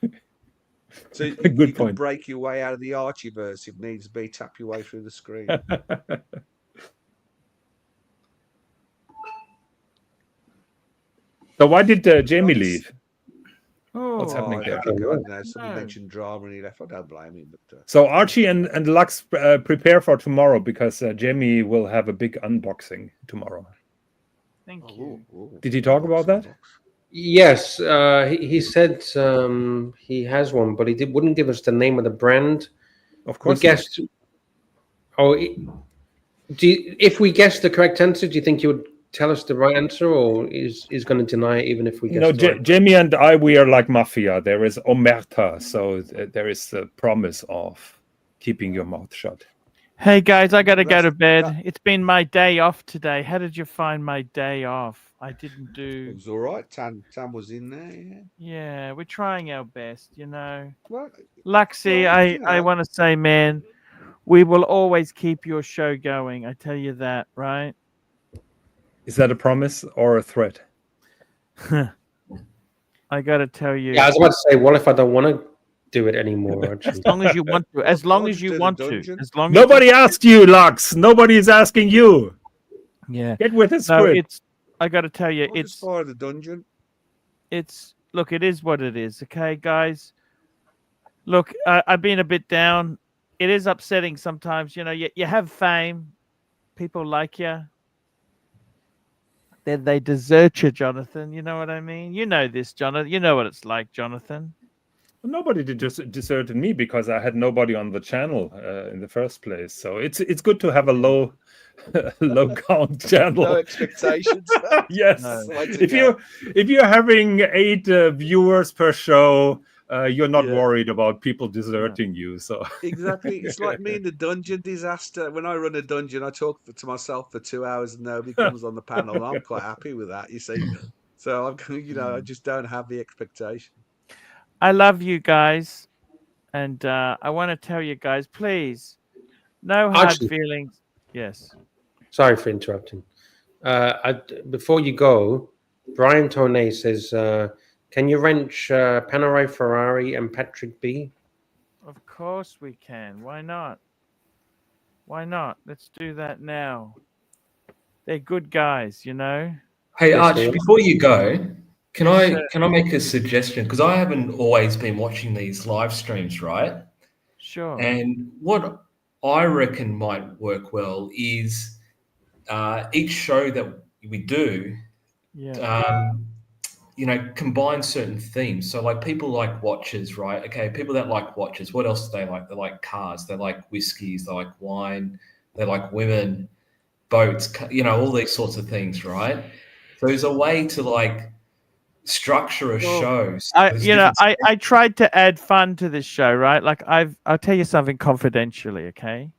So you Good can point. break your way out of the Archieverse if needs be, tap your way through the screen. So why did Jamie leave? Oh, What's happening I there? don't know. Somebody No. mentioned drama and he left. I don't blame him. But So Archie and Lux prepare for tomorrow because Jamie will have a big unboxing tomorrow. Thank you. Did he talk about that? Yes, he said he has one, but wouldn't give us the name of the brand. Of We course. guessed. Oh, if we guessed the correct answer, do you think you would tell us the right answer, or is going to deny it even if we guess No, the right? Jamie and I, we are like mafia. There is omerta, so there is the promise of keeping your mouth shut. Hey guys, I gotta go to bed. that- It's been my day off today. How did you find my day off? I didn't It do. was all right. Tan was in there. Yeah. Yeah, we're trying our best, you know. Well, Luxy, well, you I know. want to say, man, we will always keep your show going. I tell you that, right? Is that a promise or a threat? I gotta tell you. Yeah, I was about to say, what if I don't want to do it anymore? Actually, As long as you want to. As long I'll as just you do the want to. dungeon. As long Nobody asked you, Lux. Nobody is asking you. Yeah. Get with the No, script. it's. I gotta tell you, I'll just fire the dungeon. it's. Look, it is what it is. Okay, guys. Look, I've been a bit down. It is upsetting sometimes. You know, you have fame, people like you. Then they desert you, Jonathan. You know what I mean? You know this, Jonathan. You know what it's like, Jonathan. Nobody deserted me because I had nobody on the channel in the first place. So it's good to have a low count channel. No expectations. Yes. No. If you're having 8 viewers per show, you're not Yeah. worried about people deserting you. So Exactly. It's like me in the dungeon disaster. When I run a dungeon, I talk to myself for 2 hours and nobody comes on the panel. And I'm quite happy with that, you see. So I just don't have the expectation. I love you guys, and I want to tell you guys, please, no hard Actually- feelings. Yes. sorry for interrupting. Before you go, Brian Toney says, "Can you wrench Panerai Ferrari and Patrick B?" Of course we can. Why not? Why not? Let's do that now. They're good guys, you know. Hey, Yes, Arch, they are. before you go, can Yes, I make a suggestion? Because I haven't always been watching these live streams, right? Sure. And what I reckon might work well is each show that we do, Yeah. combine certain themes. So like people like watches, right? Okay, people that like watches, what else do they like? They like cars, they like whiskeys, they like wine, they like women, boats, all these sorts of things, right? So there's a way to like structure a show. So there's different- I tried to add fun to this show, right? Like I'll tell you something confidentially, okay?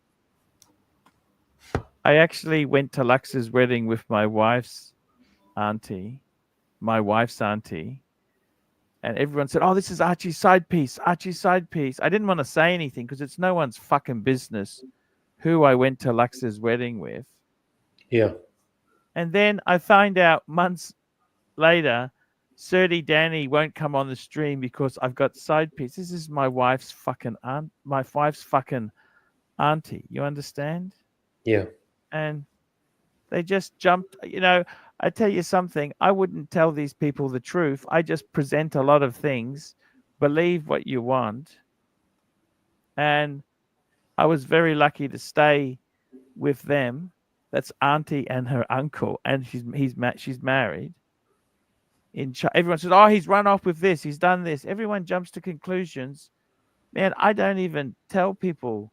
I actually went to Lux's wedding with my wife's auntie, and everyone said, "Oh, this is Archie's side piece, Archie's side piece." I didn't want to say anything because it's no one's fucking business who I went to Lux's wedding with. Yeah. And then I find out months later, Surdy Danny won't come on the stream because I've got side piece. This is my wife's fucking aunt, my wife's fucking auntie. You understand? Yeah. And they just jumped. You know, I tell you something. I wouldn't tell these people the truth. I just present a lot of things. Believe what you want. And I was very lucky to stay with them. That's Auntie and her uncle, and she's married. Everyone says, "Oh, he's run off with this. He's done this." Everyone jumps to conclusions. Man, I don't even tell people.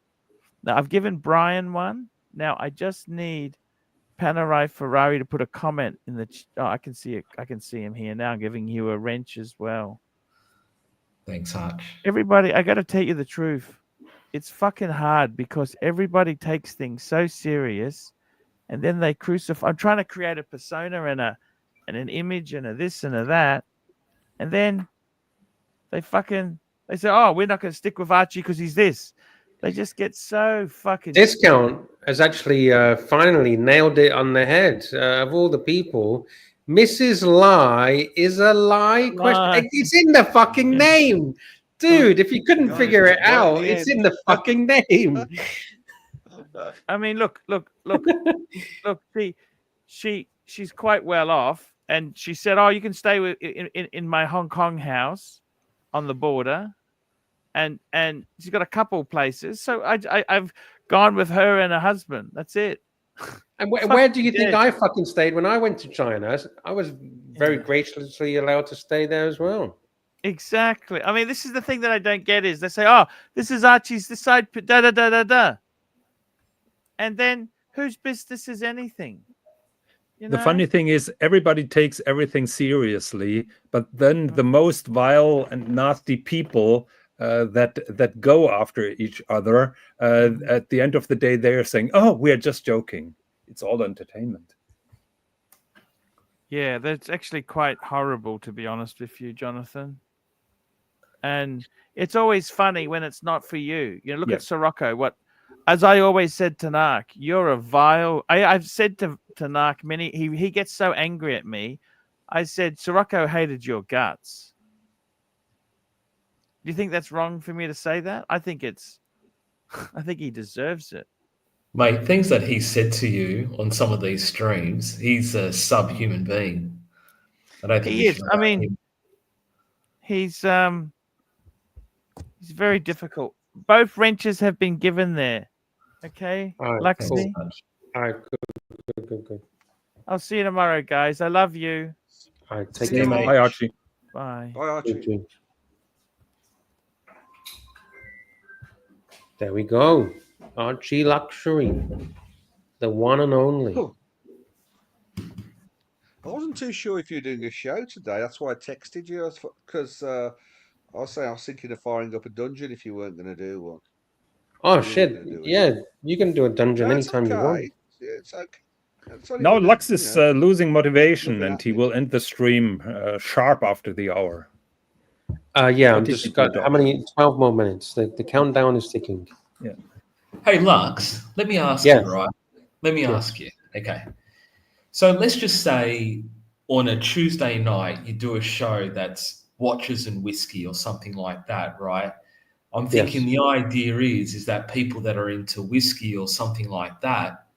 Now, I've given Brian one. Now I just need Panerai Ferrari to put a comment in the. Oh, I can see it. I can see him here now. I'm giving you a wrench as well. Thanks, Arch. Everybody, I got to tell you the truth. It's fucking hard because everybody takes things so serious, and then they crucify. I'm trying to create a persona and an image and a this and a that, and then they say, "Oh, we're not going to stick with Archie because he's this." They just get so fucking. Discount has actually finally nailed it on the head. Of all the people, Mrs. Lie is a lie. Question. It's in the fucking name, dude. If you couldn't figure it out, it's in the fucking name. I mean, look. She's quite well off, and she said, "Oh, you can stay in my Hong Kong house on the border." And she's got a couple places, so I've gone with her and her husband. That's it. And where do you think I fucking stayed when I went to China? I was very graciously allowed to stay there as well. Exactly. I mean, this is the thing that I don't get is they say, "Oh, this is Archie's this side, da da da da da," and then whose business is anything? The funny thing is, everybody takes everything seriously, but then the most vile and nasty people that go after each other, at the end of the day, they are saying, "Oh, we are just joking. It's all entertainment." Yeah, that's actually quite horrible, to be honest with you, Jonathan. And it's always funny when it's not for you. You know, look at Sirocco. As I always said to Narc, you're a vile. I've said to Narc he gets so angry at me. I said, Sirocco hated your guts. Do you think that's wrong for me to say that? I think he deserves it. Mate, things that he said to you on some of these streams, he's a subhuman being. I don't think he is. I mean, he's very difficult. Both wrenches have been given there. Okay, Luxy. All right, good. I'll see you tomorrow, guys. I love you. All right, take care, mate. Bye, Archie. Bye. Bye, Archie. There we go. Archie Luxury, the one and only. Oh. I wasn't too sure if you were doing a show today. That's why I texted you, because I was thinking of firing up a dungeon if you weren't going to do one. Oh shit! Yeah, you can do a dungeon anytime you want. Yeah, it's okay. Now Lux is losing motivation, and he will end the stream sharp after the hour. Yeah, I'm just got how many? 12 more minutes. The countdown is ticking. Yeah. Hey Lux, let me ask you, right? Let me ask you. Okay. So let's just say on a Tuesday night you do a show that's watches and whiskey or something like that, right? I'm thinking the idea is that people that are into whiskey or something like that.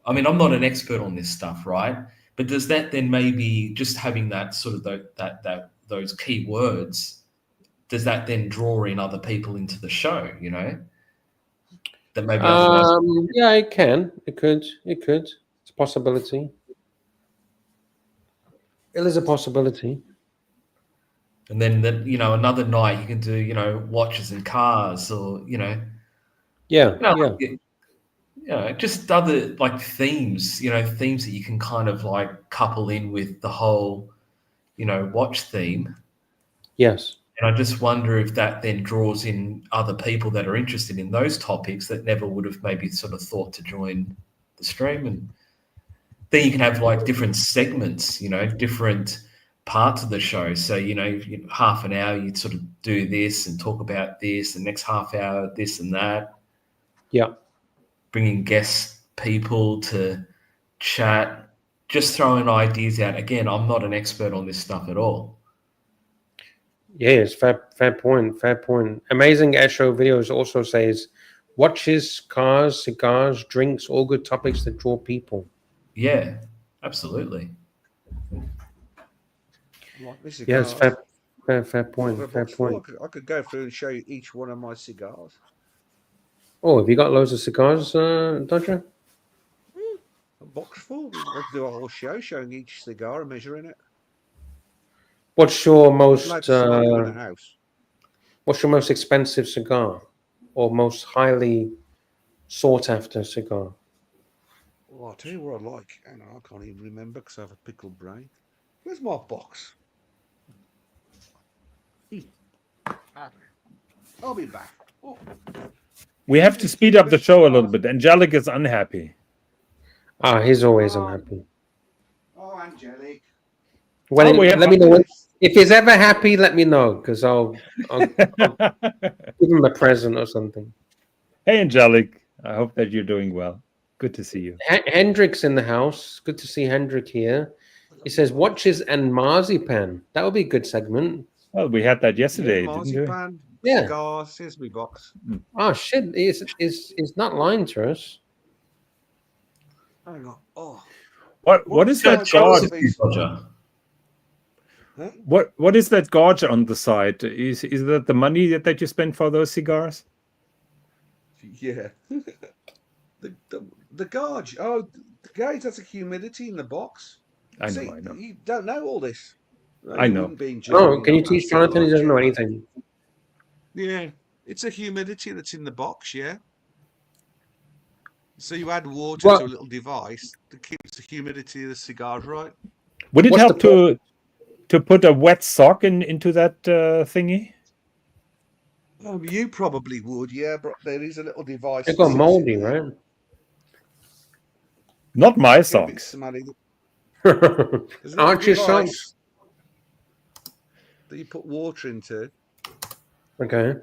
I mean, I'm not an expert on this stuff, right? But does that then maybe just having that sort of those key words, does that then draw in other people into the show? You know, that maybe yeah, it can. It could. It's a possibility. It is a possibility. And then another night you can do watches and cars or just other like themes themes that you can kind of like couple in with the whole watch theme. Yes. And I just wonder if that then draws in other people that are interested in those topics that never would have maybe sort of thought to join the stream. And then you can have like different segments, different parts of the show. So, half an hour, you'd sort of do this and talk about this, the next half hour, this and that. Yeah. Bringing guest people to chat, just throwing ideas out. Again, I'm not an expert on this stuff at all. Yes, fair point. Amazing Esho videos also says watches, cars, cigars, drinks, all good topics that draw people. Yeah, absolutely. Yes, fair point. I could go through and show you each one of my cigars. Oh, have you got loads of cigars, Dodger? A box full. We could do a whole show showing each cigar and measuring it. What's your I'm allowed most to smoke them in the house. what's your most expensive cigar, or most highly sought after cigar? Well, I'll tell you what I like. Hang on, I can't even remember because I have a pickled brain. Where's my box? I'll be back. Oh, We have to speed up the show a little bit. Angelic is unhappy. Ah, he's always unhappy. oh, Angelic. When we have let me know if he's ever happy. Let me know because I'll give him a present or something. Hey, Angelic. I hope that you're doing well. Good to see you. Hendrick's in the house. Good to see Hendrick here. He says watches and marzipan. That would be a good segment. Well, we had that yesterday, Yeah, didn't we? marzipan, Yeah. cigars, here's my box. Oh shit! He's not lying to us. Hang on. Oh, What is that Show us gauge? a few, Roger. huh? What is that gauge on the side? Is that the money that you spent for those cigars? Yeah. the gauge. Oh, the gauge, that's a humidity in the box. I See, know, I know. you don't know all this. I You know. wouldn't be Oh, enjoying can you a teach cigar, Jonathan? He doesn't know Jim. anything. Yeah, it's a humidity that's in the box, yeah. So you add water Well- to a little device that keeps the humidity of the cigars right. Would it What's help the to put a wet sock into that thingy? You probably would, yeah, but there is a little device. They've that got sits in moldy, there. right? Not my Get a bit socks. smelly. There's a little Archie device socks. that you put water into. Okay.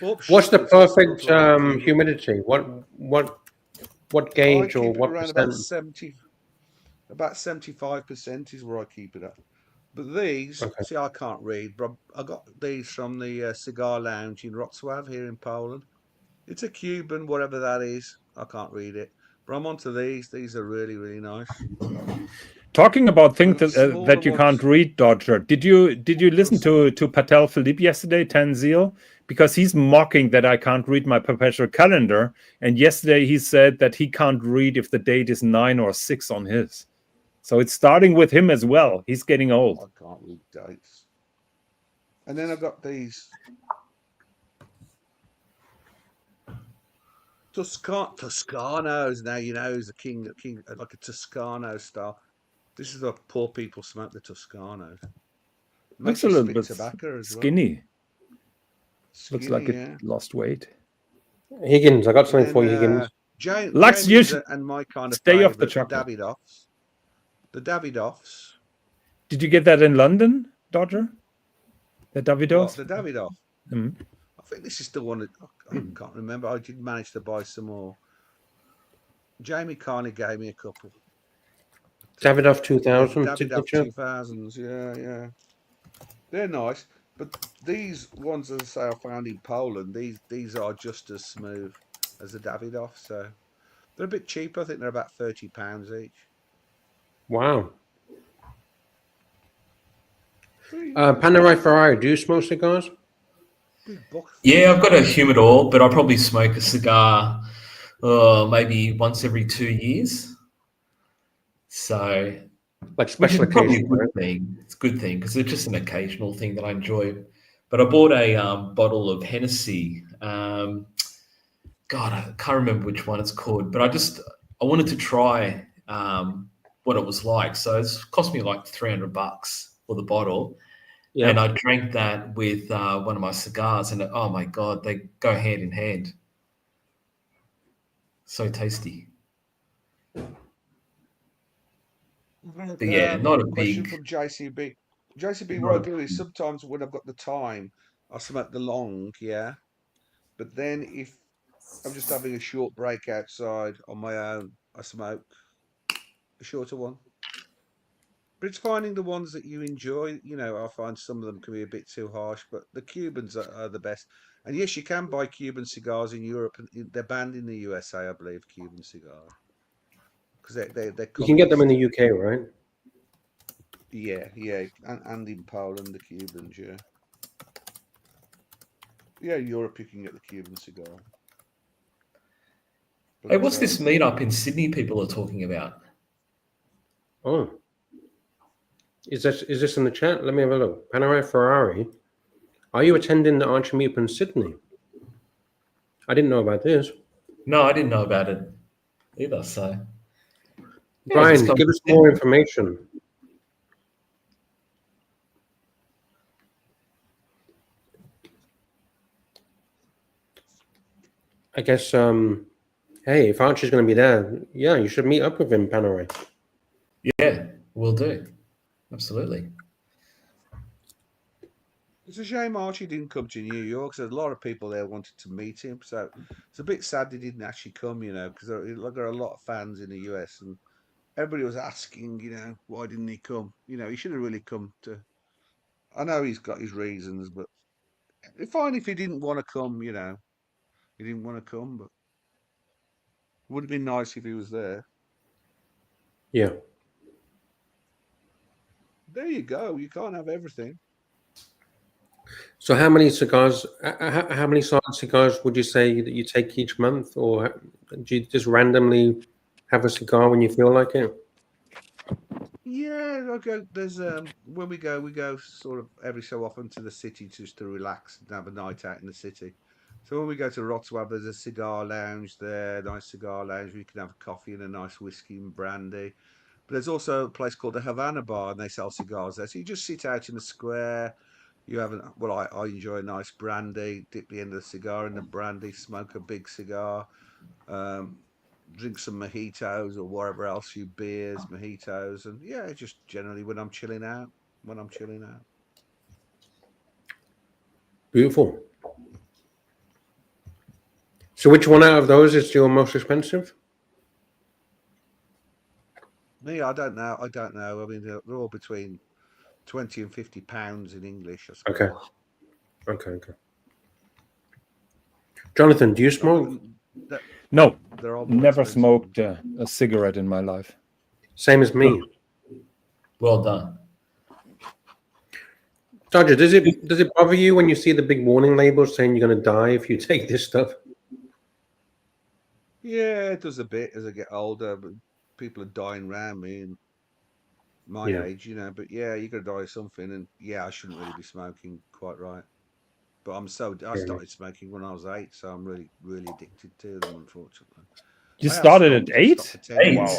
Oh, What's shit, the it's got perfect something like humidity? What I gauge or keep it what around percent? about 75% is where I keep it at. But these, Okay. see, I can't read, but I got these from the Cigar Lounge in Wrocław here in Poland. It's a Cuban, whatever that is. I can't read it. But I'm onto these. These are really, really nice. Talking about things got that, smaller that you can't ones. read, Dodger. Did you listen to Patel Philippe yesterday, Tanzil? Because he's mocking that I can't read my perpetual calendar. And yesterday he said that he can't read if the date is 9 or 6 on his. So it's starting with him as well. He's getting old. I can't read dates. And then I've got these Toscanos. Now you know who's the king, like a Toscano style. This is the poor people smoke the Toscanos. Looks Makes a you little spit bit tobacco as well. skinny. Skinny, Looks like yeah. it lost weight. Higgins, I got something And for you, then Higgins. Lux, you Jamie's should and my kind of stay off the favourite, the chocolate. Davidoffs. The Davidoffs. Did you get that in London, Dodger? The What? Davidos? The Davidoff. Mhm. I think this is the one that I can't remember. I did manage to buy some more. Jamie kindly gave me a couple. Davidoff Yeah, 2000 Davidoff signature. 2000s. Yeah, yeah. They're nice. But these ones, as I say, I found in Poland, these are just as smooth as the Davidoff. So they're a bit cheaper. I think they're about £30 each. Wow. Panerai Ferrari, do you smoke cigars? Big box. Yeah, I've got a humidor, but I probably smoke a cigar maybe once every 2 years. So, Like which is special probably a occasion, good right? thing. It's a good thing because it's just an occasional thing that I enjoy. But I bought a bottle of Hennessy. God, I can't remember which one it's called, but I wanted to try what it was like. So it's cost me like $300 for the bottle. Yeah. And I drank that with one of my cigars, and oh my God, they go hand in hand. So tasty. But yeah, not a Question big. from JCB. JCB, what I do is sometimes when I've got the time, I smoke the long, yeah. But then if I'm just having a short break outside on my own, I smoke a shorter one. But it's finding the ones that you enjoy. You know, I find some of them can be a bit too harsh, but the Cubans are the best. And yes, you can buy Cuban cigars in Europe, and they're banned in the USA, I believe, Cuban cigars, because they're You can get them in communist. the UK, right? Yeah, yeah, and in Poland, the Cubans, yeah, Europe, you can get the Cuban cigar. Hey, what's this meetup in Sydney people are talking about? Oh, is this in the chat? Let me have a look. Panerai Ferrari, are you attending the Archie meetup in Sydney? I didn't know about this. No, I didn't know about it either. So, Brian, give us more information. I guess, hey, if Archie's going to be there, yeah, you should meet up with him, Panerai. Yeah, we'll do. Absolutely. It's a shame Archie didn't come to New York. There's a lot of people there wanted to meet him, so it's a bit sad he didn't actually come. Because there are a lot of fans in the US, and everybody was asking, why didn't he come? He should have really come to. I know he's got his reasons, but fine if he didn't want to come. He didn't want to come, but it would have been nice if he was there. Yeah. There you go. You can't have everything. So how many cigars, how many size cigars would you say that you take each month? Or do you just randomly have a cigar when you feel like it? Yeah, okay. There's when we go sort of every so often to the city just to relax and have a night out in the city. So when we go to Wrocław, there's a cigar lounge there, nice cigar lounge. We can have a coffee and a nice whiskey and brandy. But there's also a place called the Havana Bar, and they sell cigars there. So you just sit out in the square. You have I enjoy a nice brandy, dip the end of the cigar in the brandy, smoke a big cigar. Drink some mojitos or whatever else, few beers, mojitos, and yeah, just generally when I'm chilling out. Beautiful. So which one out of those is your most expensive? Me, I don't know. I mean, they're all between 20 and 50 pounds in English, I suppose. Okay. Jonathan, do you smoke? No, They're all never smoked a cigarette in my life. Same as me. Well done. Dodger, does it bother you when you see the big warning labels saying you're going to die if you take this stuff? Yeah, it does a bit as I get older, but people are dying around me and my age, But yeah, you're gonna die of something, and yeah, I shouldn't really be smoking. Quite right. But I started smoking when I was 8, so I'm really, really addicted to them. Unfortunately, You started at 8? Wow.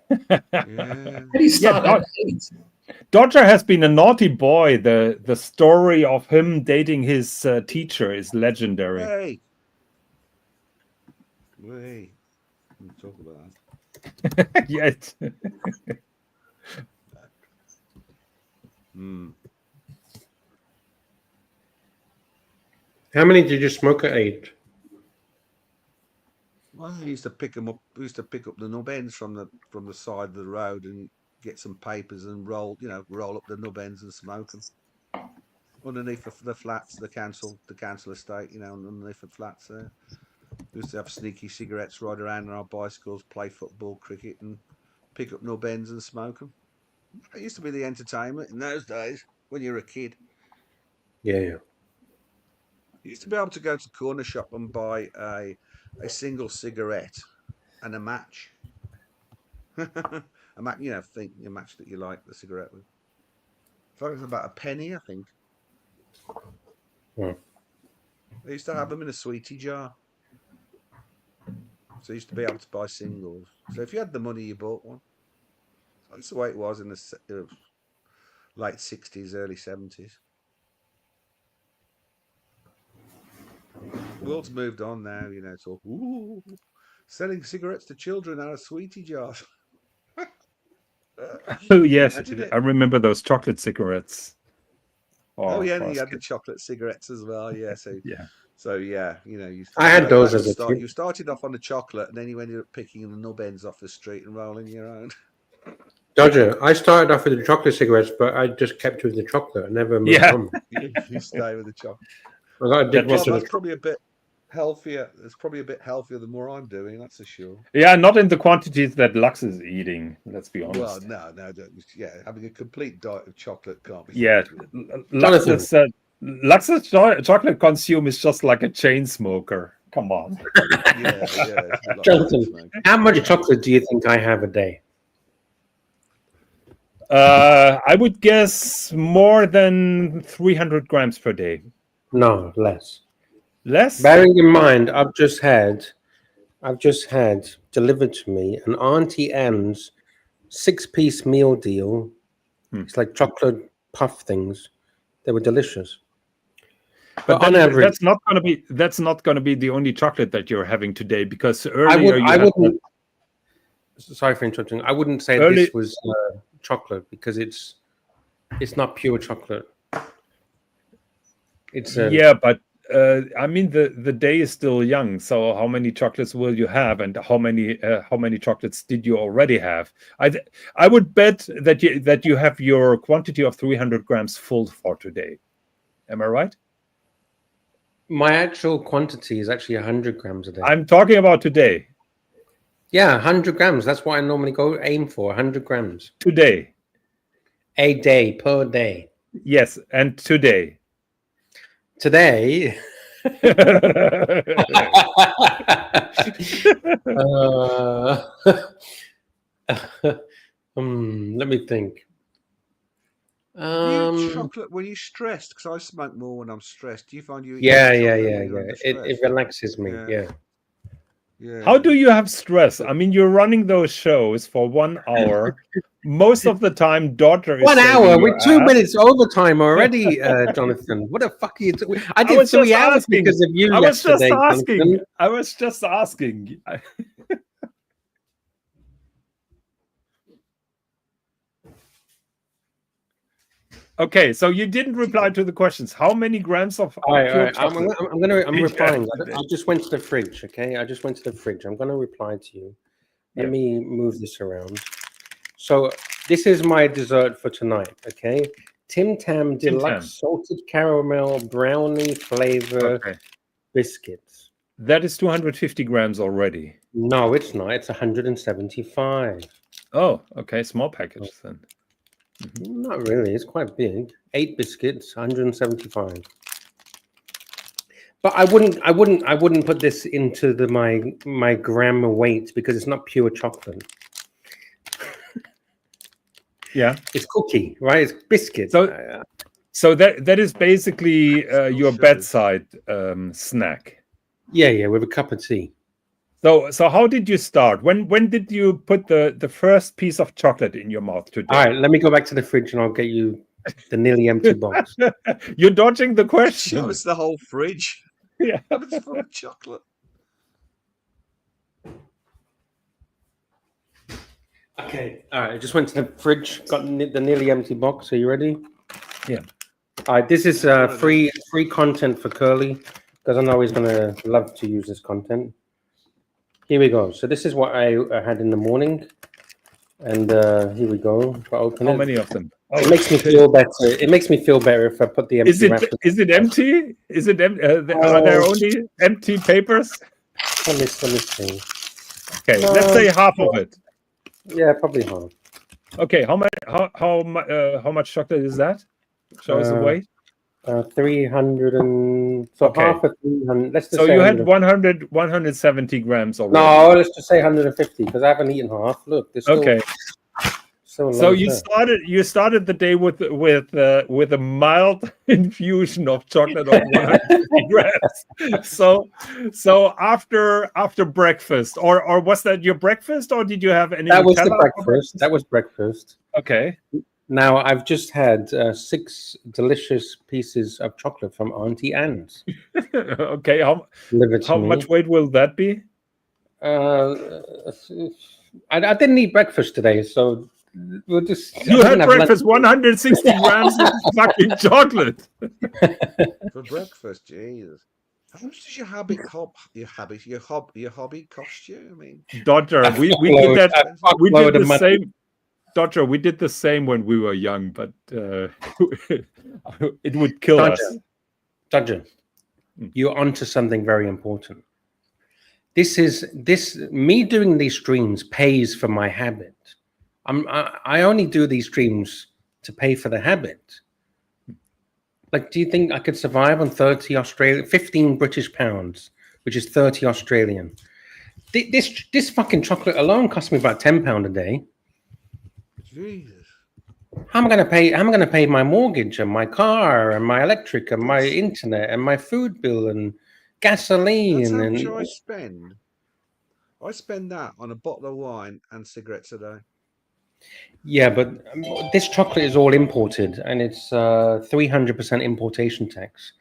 Yeah. How do you start at 8? Dodger has been a naughty boy. The story of him dating his teacher is legendary. Hey, we'll talk about that. Yes. How many did you smoke at 8? Well, I used to pick them up. We used to pick up the nub ends from the side of the road and get some papers and roll up the nub ends and smoke them underneath the flats, the council estate. Underneath the flats there. We used to have sneaky cigarettes, ride around on our bicycles, play football, cricket, and pick up nub ends and smoke them. It used to be the entertainment in those days when you were a kid. Yeah. You used to be able to go to the corner shop and buy a single cigarette and a match. a match that you like the cigarette with. So it was about a penny, I think. Wow. They used to have them in a sweetie jar. So you used to be able to buy singles. So if you had the money, you bought one. That's the way it was in the late 60s, early 70s. The world's moved on now, it's all, selling cigarettes to children out of sweetie jars. Oh, yes, I remember those chocolate cigarettes. Oh yeah, and you had the chocolate cigarettes as well. Yeah, so yeah, I had those as a kid. You started off on the chocolate, and then you ended up picking the nub ends off the street and rolling your own. Dodger, I started off with the chocolate cigarettes, but I just kept with the chocolate. I never moved on. You stay with the chocolate. That's probably a bit healthier. It's probably a bit healthier than what I'm doing. That's for sure. Yeah, not in the quantities that Lux is eating. Let's be honest. Well, no. Having a complete diet of chocolate can't be. Yeah, Lux's chocolate consume is just like a chain smoker. Come on. Yeah, it's a bit like Jonathan, Smack. how much chocolate do you think I have a day? I would guess more than 300 grams per day. No, less. Less? Bearing in mind, I've just had delivered to me an Auntie Anne's 6-piece meal deal. It's like chocolate puff things. They were delicious. But on then average, that's not going to be the only chocolate that you're having today, because I earlier you had wouldn't. Sorry for interrupting. I wouldn't say this was chocolate, because it's not pure chocolate. It's yeah, but I mean the day is still young. So how many chocolates will you have, and how many chocolates did you already have? I would bet that you have your quantity of 300 grams full for today. Am I right? my actual quantity is actually 100 grams a day. I'm talking about today. Yeah, 100 grams. That's what I normally aim for. 100 grams Today. a day per day. Yes, and today. Today. Let me think. Do you eat chocolate when you're stressed? Because I smoke more when I'm stressed. Do you find you eat Yeah. chocolate when you're under It stress? relaxes me. Yeah. Yeah. How do you have stress? I mean, you're running those shows for 1 hour. Most of the time, daughter is 1 saving hour your with 2 ass. minutes overtime already, Jonathan. What the fuck are you doing? I did was 3 just hours asking. because of you I was just yesterday, asking. Jonathan. I was just asking. Okay, so you didn't reply to the questions. How many grams of All right. pure I'm chocolate? replying. I just went to the fridge. Okay, I just went to the fridge. I'm going to reply to you. Let me move this around. So this is my dessert for tonight. Okay, Tim Tam Deluxe Salted Caramel Brownie Flavor Biscuits. That is 250 grams already. No, it's not. It's 175. Oh, okay, small package then. Not really. It's quite big. 8 biscuits, 175. But I wouldn't put this into my gram weight, because it's not pure chocolate. Yeah, it's cookie, right? It's biscuit. So that is basically your bedside snack. Yeah, with a cup of tea. So how did you start? When did you put the first piece of chocolate in your mouth today? All right, let me go back to the fridge and I'll get you the nearly empty box. You're dodging the question. Show us the whole fridge. Yeah, it's full of chocolate. Okay, all right. I just went to the fridge, got the nearly empty box. Are you ready? Yeah. All right, this is free content for Curly, because I know he's gonna love to use this content. Here we go. So this is what I had in the morning, and here we go. If I open How many of them? Oh, it makes me feel better. It makes me feel better if I put the empty. Is it empty? Is it empty? Are there only empty papers? Let me see. Okay, let's say half of it. Yeah, probably half. Okay, how much chocolate is that? Show us the weight. 300 and so half of 300. Let's just so say you had 170 grams already. No, let's just say 150, because I haven't eaten half. Look, there's still, okay. So you started the day with a mild infusion of chocolate of 150 grams. So after breakfast, or was that your breakfast, or did you have any? That was the breakfast. That was breakfast. Okay. Now I've just had 6 delicious pieces of chocolate from Auntie Anne's. Okay. How much weight will that be? I didn't eat breakfast today, so we'll just. You had breakfast, 160 grams of fucking chocolate for breakfast. Jesus. How much does your hobby cost you? I mean, daughter, we did that. We did the same. Daughter, we did the same when we were young, but it would kill us. Dodger, you're onto something very important. Me doing these streams pays for my habit. I only do these streams to pay for the habit. Like, do you think I could survive on 15 British pounds which is 30 Australian. This fucking chocolate alone cost me about £10 a day. Jesus. How am I going to pay? How am I going to pay my mortgage and my car and my electric and my internet and my food bill and gasoline? That's how And much I spend. I spend that on a bottle of wine and cigarettes a day. yeah, but this chocolate is all imported, and it's 300% importation tax.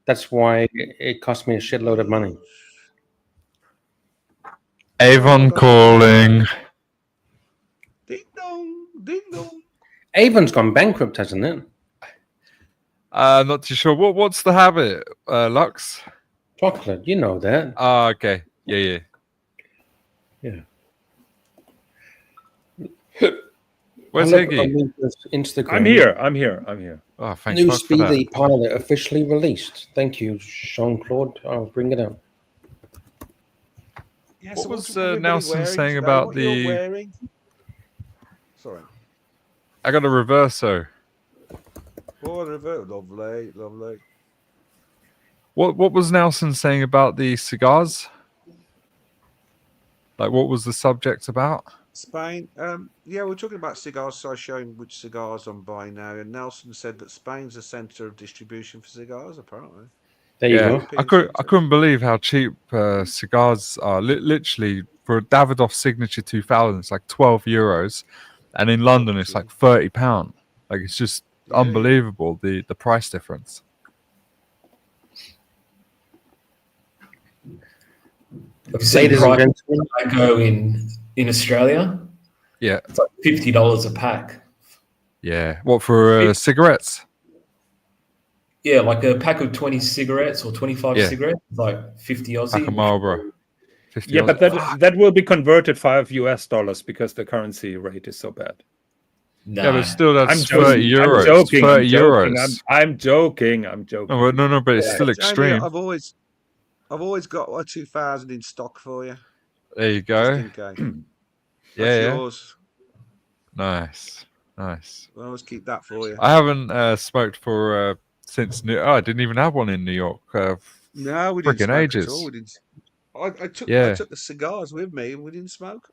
That's why it cost me a shitload of money. Avon calling. Ding dong, ding dong. Avon's gone bankrupt, hasn't it? Not too sure. What's the habit, Lux? Chocolate, you know that. Ah, okay. Yeah. Yeah. Where's Look, Higgy? on Instagram. I'm here. Oh, thanks New fuck for that. Speedy pilot officially released. Thank you, Jean-Claude. I'll bring it up. Yeah, What so was, what's everybody Nelson wearing saying today? about What you're the- wearing? Sorry. I got a reverso. Oh, lovely, lovely. What was Nelson saying about the cigars? Like, what was the subject about? Spain. Yeah, we're talking about cigars, so I show him which cigars I'm buying now. And Nelson said that Spain's a centre of distribution for cigars, apparently. There you Yeah, go. I couldn't believe how cheap cigars are. Literally, for a Davidoff Signature 2000, it's like €12, and in London, it's like £30. Like, it's just unbelievable the price difference. Have you seen Ladies and prices gentlemen, I go in Australia? Yeah, It's like $50 a pack. yeah. What for cigarettes? Yeah, like a pack of 20 cigarettes or 25 Yeah. cigarettes, like 50 Aussie. Like a Marlboro. 50 Yeah, but Aussie. that will be converted $5 because the currency rate is so bad. No. Yeah, but still, that's I'm 30 joking. euros. I'm joking. 30 I'm euros. I'm joking. I'm joking. No, but it's still Jamie, extreme. I've always got a 2000 in stock for you, There you just go. in case. That's Yeah. yours. Nice. I always keep that for you. I haven't smoked for since I didn't even have one in New York. No, we didn't friggin' smoke ages. at all. We didn't. I took the cigars with me, and we didn't smoke.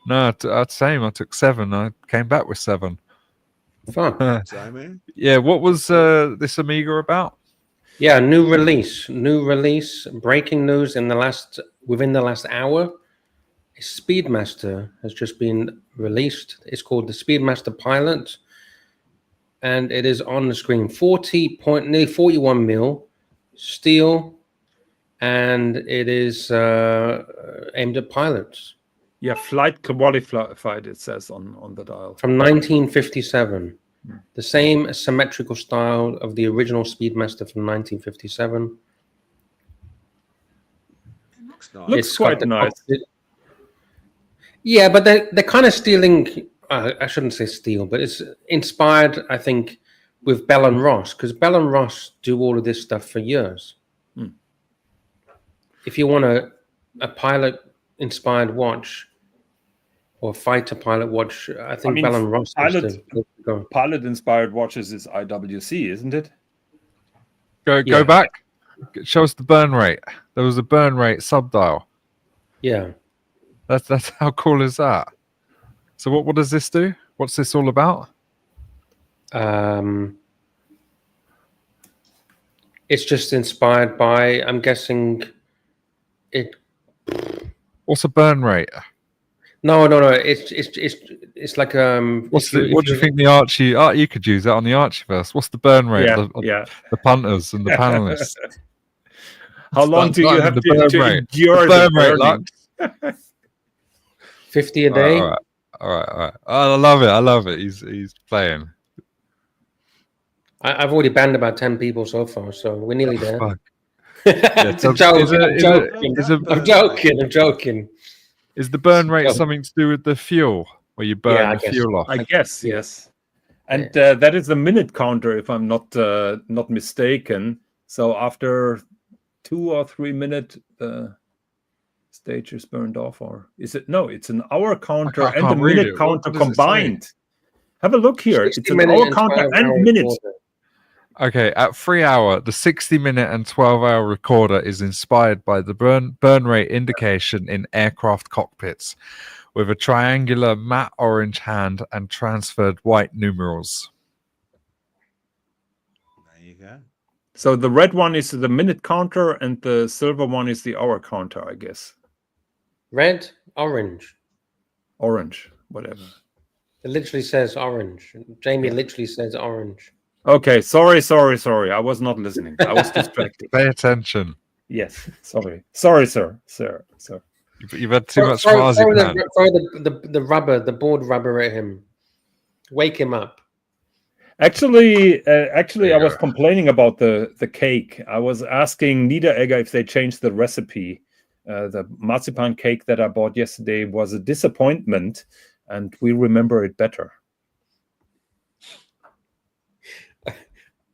No, same. I took 7. I came back with 7. fun. Jamie. Yeah. What was this Amiga about? Yeah, new release. Breaking news within the last hour. Speedmaster has just been released. It's called the Speedmaster Pilot, and it is on the screen. nearly 41 mil steel, and it is aimed at pilots. Yeah, flight qualified. It says on the dial. From 1957, the same symmetrical style of the original Speedmaster from 1957. It looks nice. Looks quite nice. Yeah, but they're kind of stealing. I shouldn't say steal, but it's inspired, I think, with Bell and Ross, because Bell and Ross do all of this stuff for years. If you want a pilot-inspired watch or fighter pilot watch, I think Bell and Ross. Pilot-inspired watches is IWC, isn't it? Go back. Show us the burn rate. There was a burn rate subdial. Yeah. That's how cool is that? So what does this do? What's this all about? It's just inspired by, I'm guessing, it. What's a burn rate? No. It's like What do you think the Archie? You could use that on the Archieverse. What's the burn rate? The punters and the panelists. How long do you have to endure the burn rate, Lux? 50 a day. All right. I love it. He's playing. I've already banned about 10 people so far, so we're nearly there. Fuck. It's a joke. I'm joking. Is the burn rate something to do with the fuel, where you burn the fuel off? I guess yes. And that is a minute counter, if I'm not mistaken. So after 2 or 3 minutes, the stage is burned off, or is it? No, it's an hour counter and a minute counter combined. Have a look here. It's an hour counter and minutes. Okay, at 3 hour, the 60-minute and 12-hour recorder is inspired by the burn rate indication in aircraft cockpits, with a triangular matte orange hand and transferred white numerals. There you go. So the red one is the minute counter, and the silver one is the hour counter, I guess. Red, orange. Orange, whatever. It literally says orange. Jamie literally says orange. Okay, sorry. I was not listening. I was distracted. Pay attention. Yes, sorry, sir. You've had too much Throw marzipan. the rubber, the board rubber at him. Wake him up. Actually, I was complaining about the cake. I was asking Niederegger if they changed the recipe. The marzipan cake that I bought yesterday was a disappointment, and we remember it better.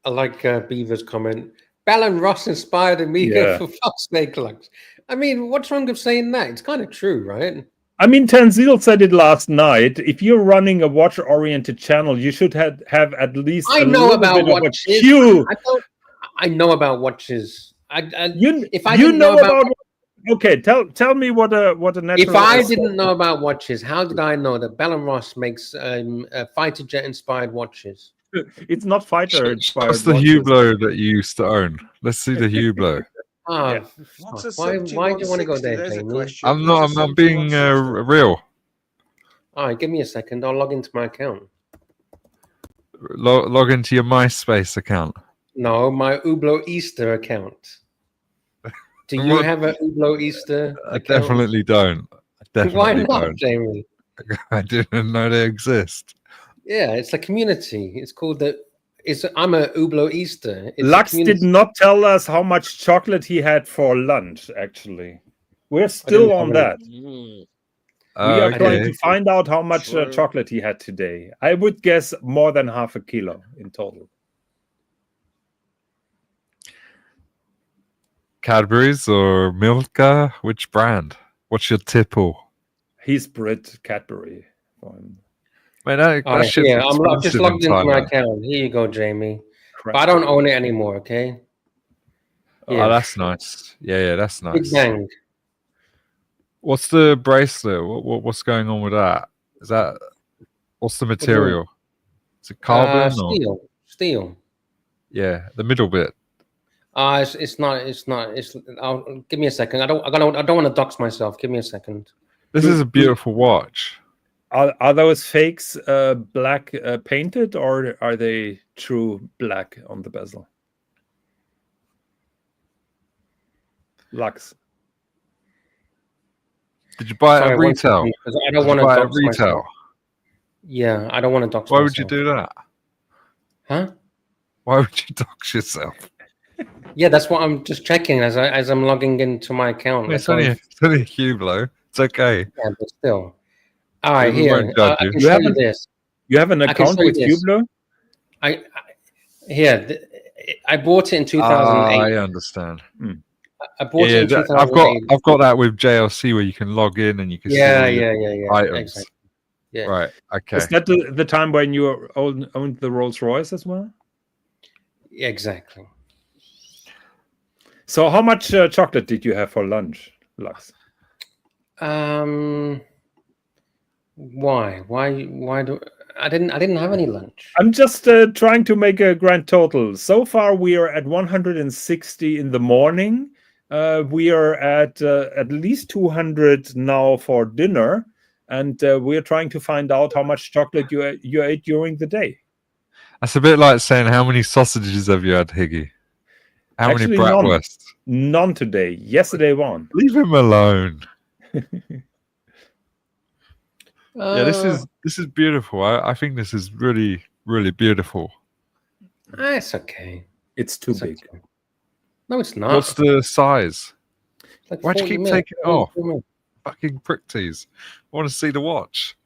I like Beaver's comment. Ballon Ross inspired Amiga Yeah. for fuck's sake, Lux. I mean, what's wrong with saying that? It's kind of true, right? I mean, Tanzil said it last night. If you're running a watch-oriented channel, you should have at least I a know little about bit of a watches. cue. I know about watches. If I You didn't know about. Okay, tell me what a natural. If I didn't know about watches, how did I know that Bell & Ross makes fighter jet inspired watches? It's not fighter inspired. What's the Hublot that you used to own? Let's see the Hublot. Oh, Yeah. What's a why do you want to go 7160? there, There's a Jamie? question. I'm What's not. a I'm being 7160? real. All right, give me a second. I'll log into my account. Log into your MySpace account. No, my Hublot Easter account. Do you What? have a Hublot Easter I account? definitely don't. Why not, don't. Jamie? I didn't know they exist. Yeah, it's a community. It's called I'm a Hublot Easter. It's a Lux community. did not tell us how much chocolate he had for lunch. Actually, we're still on that. We are trying to find out how much True. chocolate he had today. I would guess more than half a kilo in total. Cadbury's or Milka? Which brand? What's your tipple? He's Brit Cadbury. Man, that All right, shit's yeah, I'm just expensive logged in into my Thailand. account. Here you go, Jamie. But I don't own it anymore, okay? Yeah. Oh, that's nice. Yeah, that's Big nice. bang. What's the bracelet? What's going on with that? Is that what's the do you material? Is it carbon or Steel. yeah, the middle bit? It's not. Give me a second. I don't want to dox myself. Give me a second. This is a beautiful watch. Are those fakes black painted, or are they true black on the bezel? Lux. Did you buy it Sorry, at one retail? second, 'cause I don't Did want you to buy it at dox retail? myself. Yeah, I don't want to dox Why myself. would you do that? Huh? Why would you dox yourself? Yeah, that's what I'm just checking as I'm logging into my account. It's only a Hublot. It's okay. Yeah, but still. All right, We here. won't judge I you. can You show you haven't- this. You have an can account show you with this. Hublot? I bought it in 2008. I understand. I bought it in 2008. I've got that with JLC where you can log in and you can see all your items. Exactly. Yeah. Right. Okay. Is that the time when you owned the Rolls Royce as well? Exactly. So how much chocolate did you have for lunch, Lux? Why do I didn't have any lunch. I'm just trying to make a grand total. So far, we are at 160 in the morning. We are at least 200 now for dinner, and we are trying to find out how much chocolate you ate during the day. That's a bit like saying how many sausages have you had, Higgy? How many bratwursts? None today. Yesterday one. Leave him alone. Yeah, this is beautiful. I think this is really, really beautiful. It's okay. It's too It's big. okay. No, it's not. What's the size? Like Why'd you 40 keep mil. taking it off? 40 mil. Fucking prick tease. I want to see the watch.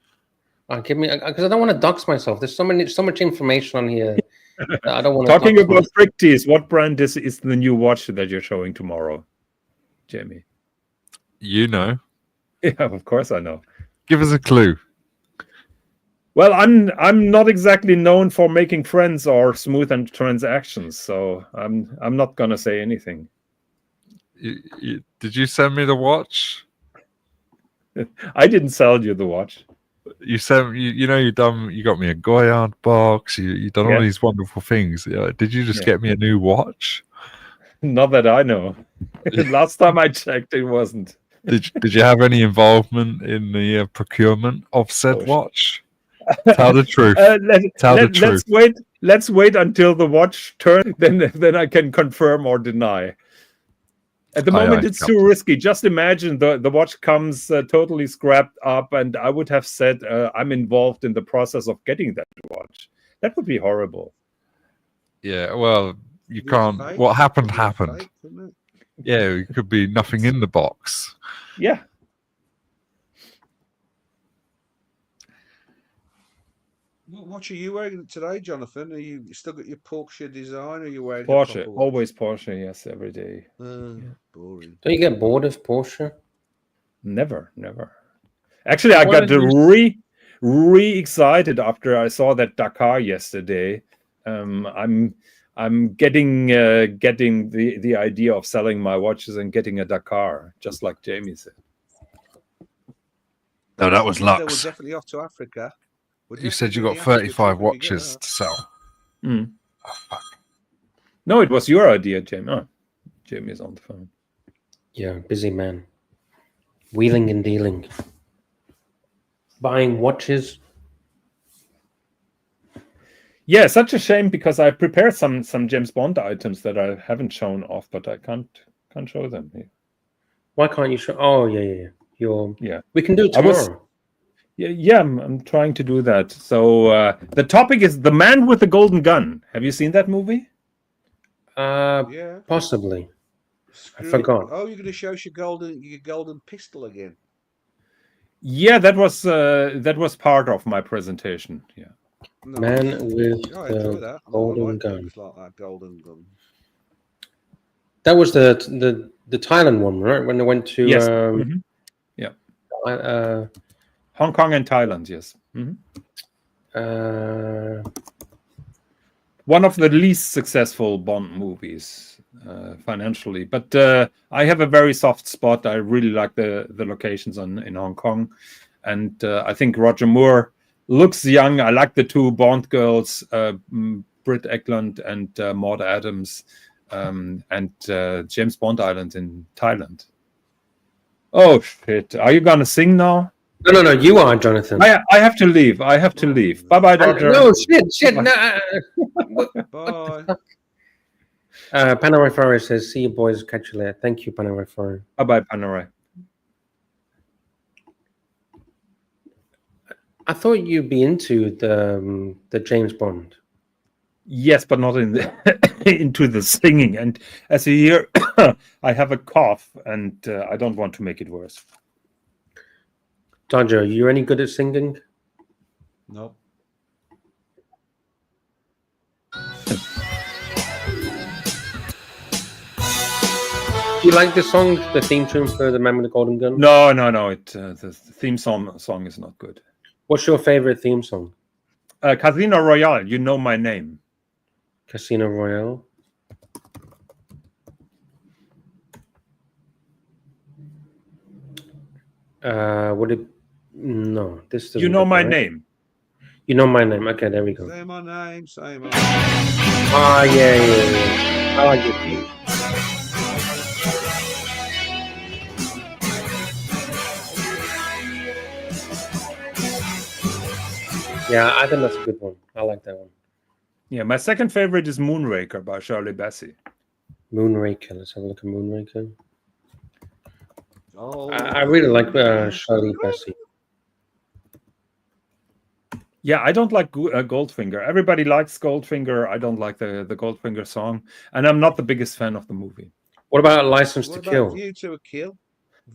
Give me, because I don't want to dox myself. There's so much information on here that I don't want to. Talking about Frick Tees, what brand is the new watch that you're showing tomorrow, Jamie? You know. Yeah, of course I know. Give us a clue. Well, I'm not exactly known for making friends or smooth transactions, so I'm not gonna say anything. Did you send me the watch? I didn't sell you the watch. You sent you got me a Goyard box. You done all Yeah. these wonderful things. Did you just Yeah. get me a new watch? Not that I know. Last time I checked, it wasn't. Did you have any involvement in the procurement of said Oh, watch? Tell the truth. Let's wait. Let's wait until the watch turns. Then I can confirm or deny. At the moment, it's too risky. Just imagine the watch comes totally scrapped up, and I would have said I'm involved in the process of getting that watch. That would be horrible. Yeah, well, you can't. What happened happened. Yeah, it could be nothing in the box. Yeah. What watch are you wearing today, Jonathan? Are you still got your Porsche design, or are you wearing Porsche? A watch? Always Porsche. Yes, every day. Boring. Don't you get bored of Porsche? Never. Actually, I got re excited after I saw that Dakar yesterday. I'm getting the idea of selling my watches and getting a Dakar, just like Jamie said. No, that was We're Lux. definitely off to Africa. You said you got 35 watches to sell. Oh, no, it was your idea, Jamie. Oh, Jamie is on the phone. Yeah, busy man. Wheeling and dealing. Buying watches. Yeah, such a shame because I prepared some James Bond items that I haven't shown off, but I can't show them here. Why can't you show? Oh, yeah. Yeah. We can do it tomorrow. Yeah, I'm trying to do that. So the topic is The Man with the Golden Gun. Have you seen that movie? Yeah. Possibly. I forgot. Oh, you're going to show us your golden pistol again? Yeah, that was part of my presentation. Yeah. No. Man with the golden gun. Like that golden gun. That was the Thailand one, right? When they went to Yes. Hong Kong and Thailand, yes. One of the least successful Bond movies financially, but I have a very soft spot. I really like the locations in Hong Kong, and I think Roger Moore looks young. I like the two Bond girls, Britt Eklund and Maud Adams, and James Bond Island in Thailand. Oh shit! Are you gonna sing now? No, you are, Jonathan. I have to leave. Bye-bye, Roger. No, shit. No. Bye. Panarai Forest says, see you boys, catch you later. Thank you, Panarai Forest. Bye-bye, Panarai. I thought you'd be into the James Bond. Yes, but not in into the singing. And as you hear, I have a cough, and I don't want to make it worse. Dodger, you any good at singing? Nope. Do you like the song, the theme tune for The Man with the Golden Gun? No. The theme song is not good. What's your favorite theme song? Casino Royale, You Know My Name. Casino Royale. Would it? No, this doesn't. You Know look My right. Name. You Know My Name. Okay, there we go. Say my name. Say my name. Ah, yeah. I like it. Yeah, I think that's a good one. I like that one. Yeah, my second favorite is Moonraker by Shirley Bassey. Moonraker. Let's have a look at Moonraker. Oh, I really like Shirley Bassey. Yeah, I don't like Goldfinger. Everybody likes Goldfinger. I don't like the Goldfinger song, and I'm not the biggest fan of the movie. What about License what to about Kill? View to a Kill?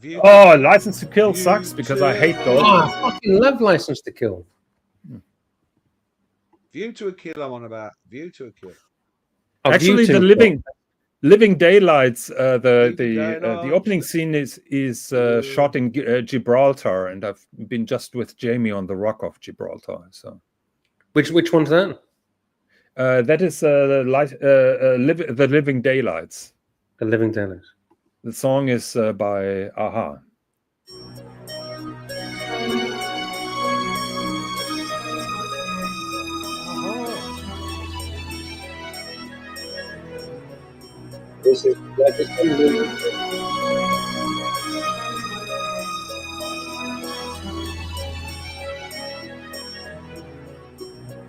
License to Kill sucks because I hate those. Oh, I fucking love License to Kill. View to a Kill. I'm on about View to a Kill. Oh, Actually, View to the a living Living Daylights. The Daylights. opening scene is shot in Gibraltar, and I've been just with Jamie on the Rock of Gibraltar. So Which one's that? that is the Living Daylights. The Living Daylights. The song is by Aha. This is like it's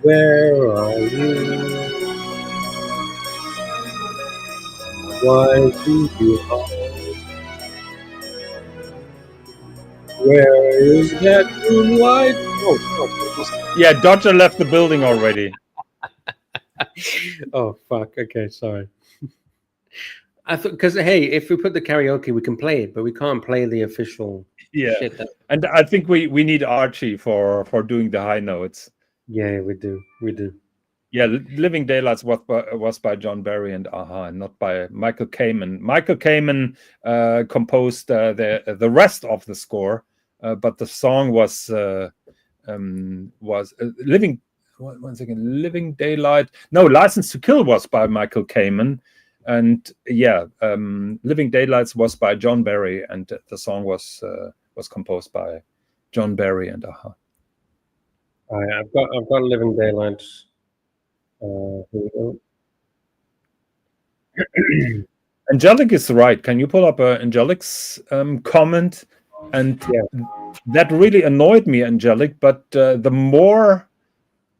Where are you? Why do you hide? Where is that moonlight? Oh, Yeah, Dodger left the building already. oh fuck. Okay, sorry. I thought because hey, if we put the karaoke, we can play it, but we can't play the official Yeah, shit. and I think we need Archie for doing the high notes. Yeah, we do. Yeah, Living Daylights was by John Barry and Aha, and not by Michael Kamen. Michael Kamen composed the rest of the score, but the song was Living. One second, Living Daylight. No, License to Kill was by Michael Kamen, and yeah, Living Daylights was by John Barry, and the song was composed by John Barry and Aha. All right, I've got Living Daylights. Here we go. Angelic is right. Can you pull up Angelic's comment? And that really annoyed me, Angelic. But the more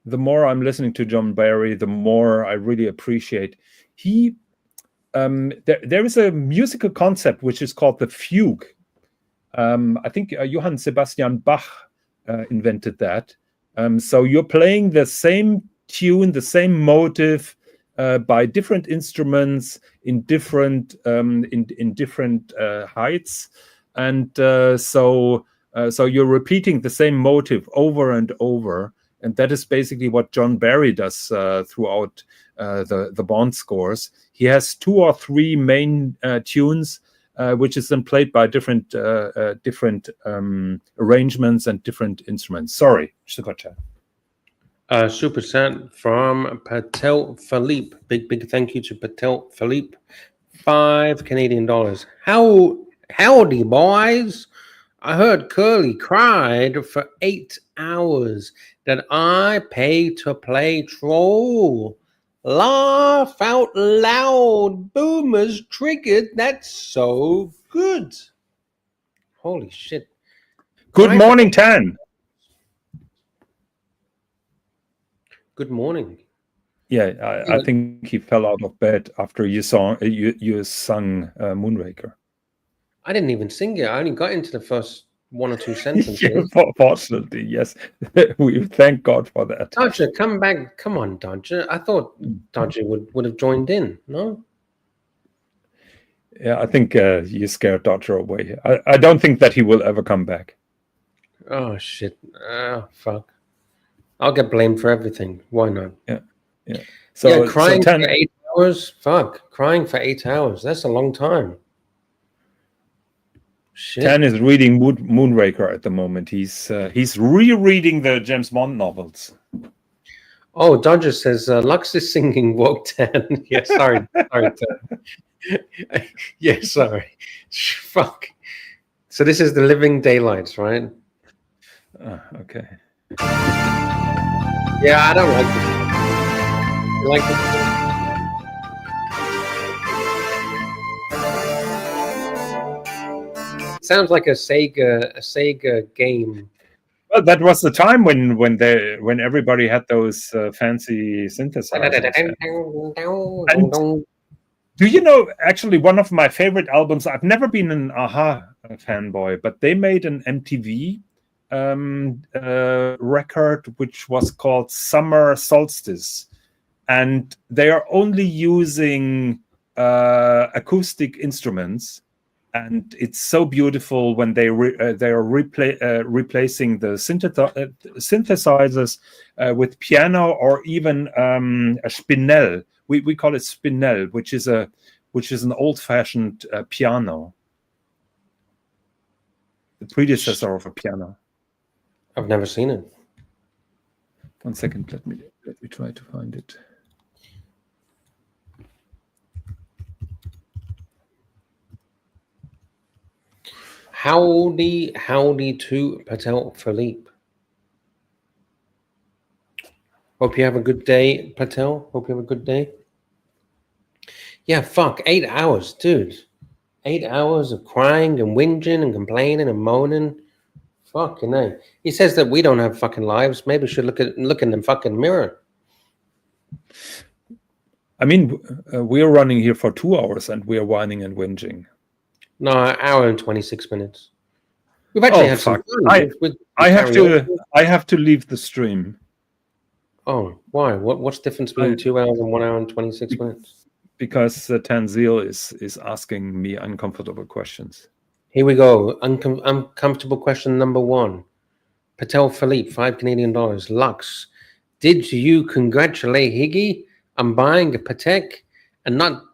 I'm listening to John Barry, the more I really appreciate. There is a musical concept which is called the fugue. I think Johann Sebastian Bach invented that. So you're playing the same tune, the same motive by different instruments in different heights, and so you're repeating the same motive over and over, and that is basically what John Barry does throughout the Bond scores. He has 2 or 3 main tunes, which is then played by different arrangements and different instruments. Sorry, Sukacha. Super chat from Patel Philippe. Big thank you to Patel Philippe. $5 Canadian. Howdy, boys. I heard Curly cried for 8 hours that I paid to play troll. Laugh out loud. Boomers triggered. That's so good. Holy shit. Good morning, Tan. Good morning. Yeah, I think he fell out of bed after you sung Moonraker. I didn't even sing it. I only got into the first 1 or 2 sentences. Yeah, fortunately, yes. We thank God for that. Dodger, come back. Come on, Dodger. I thought Dodger would have joined in, no? Yeah, I think you scared Dodger away. I don't think that he will ever come back. Oh, shit. Oh, fuck. I'll get blamed for everything. Why not? Yeah. So crying so for 8 hours? Fuck. Crying for 8 hours. That's a long time. Shit. Tan is reading Moonraker at the moment. He's rereading the James Bond novels. Oh, Dodger says Lux is singing Woke Tan. Yeah, sorry. Sorry, Tan. Yeah, sorry. Fuck. So this is the Living Daylights, right? Okay. Yeah, I don't like this. I like this. It sounds like a Sega game. Well, that was the time when everybody had those fancy synthesizers. And do you know, actually, one of my favorite albums? I've never been an Aha fanboy, but they made an MTV record which was called Summer Solstice, and they are only using acoustic instruments, and it's so beautiful when they are replacing the synthesizers with piano or even a spinel. We call it spinel, which is a which is an old-fashioned piano, the predecessor of a piano. I've never seen it. 1 second, let me try to find it. Howdy to Patel Philippe. Hope you have a good day, Patel. Hope you have a good day. Yeah, fuck, 8 hours, dude. 8 hours of crying and whinging and complaining and moaning. Fucking A. He says that we don't have fucking lives. Maybe we should look in the fucking mirror. I mean, we're running here for 2 hours and we're whining and whinging. No, an hour and 26 minutes. We've actually had some fun. I have to leave the stream. Oh, why? What's the difference between 2 hours and 1 hour and 26 minutes? Because Tanzil is asking me uncomfortable questions. Here we go. Uncomfortable question number 1. Patel Philippe, $5 Canadian. Lux, did you congratulate Higgy on buying a Patek and not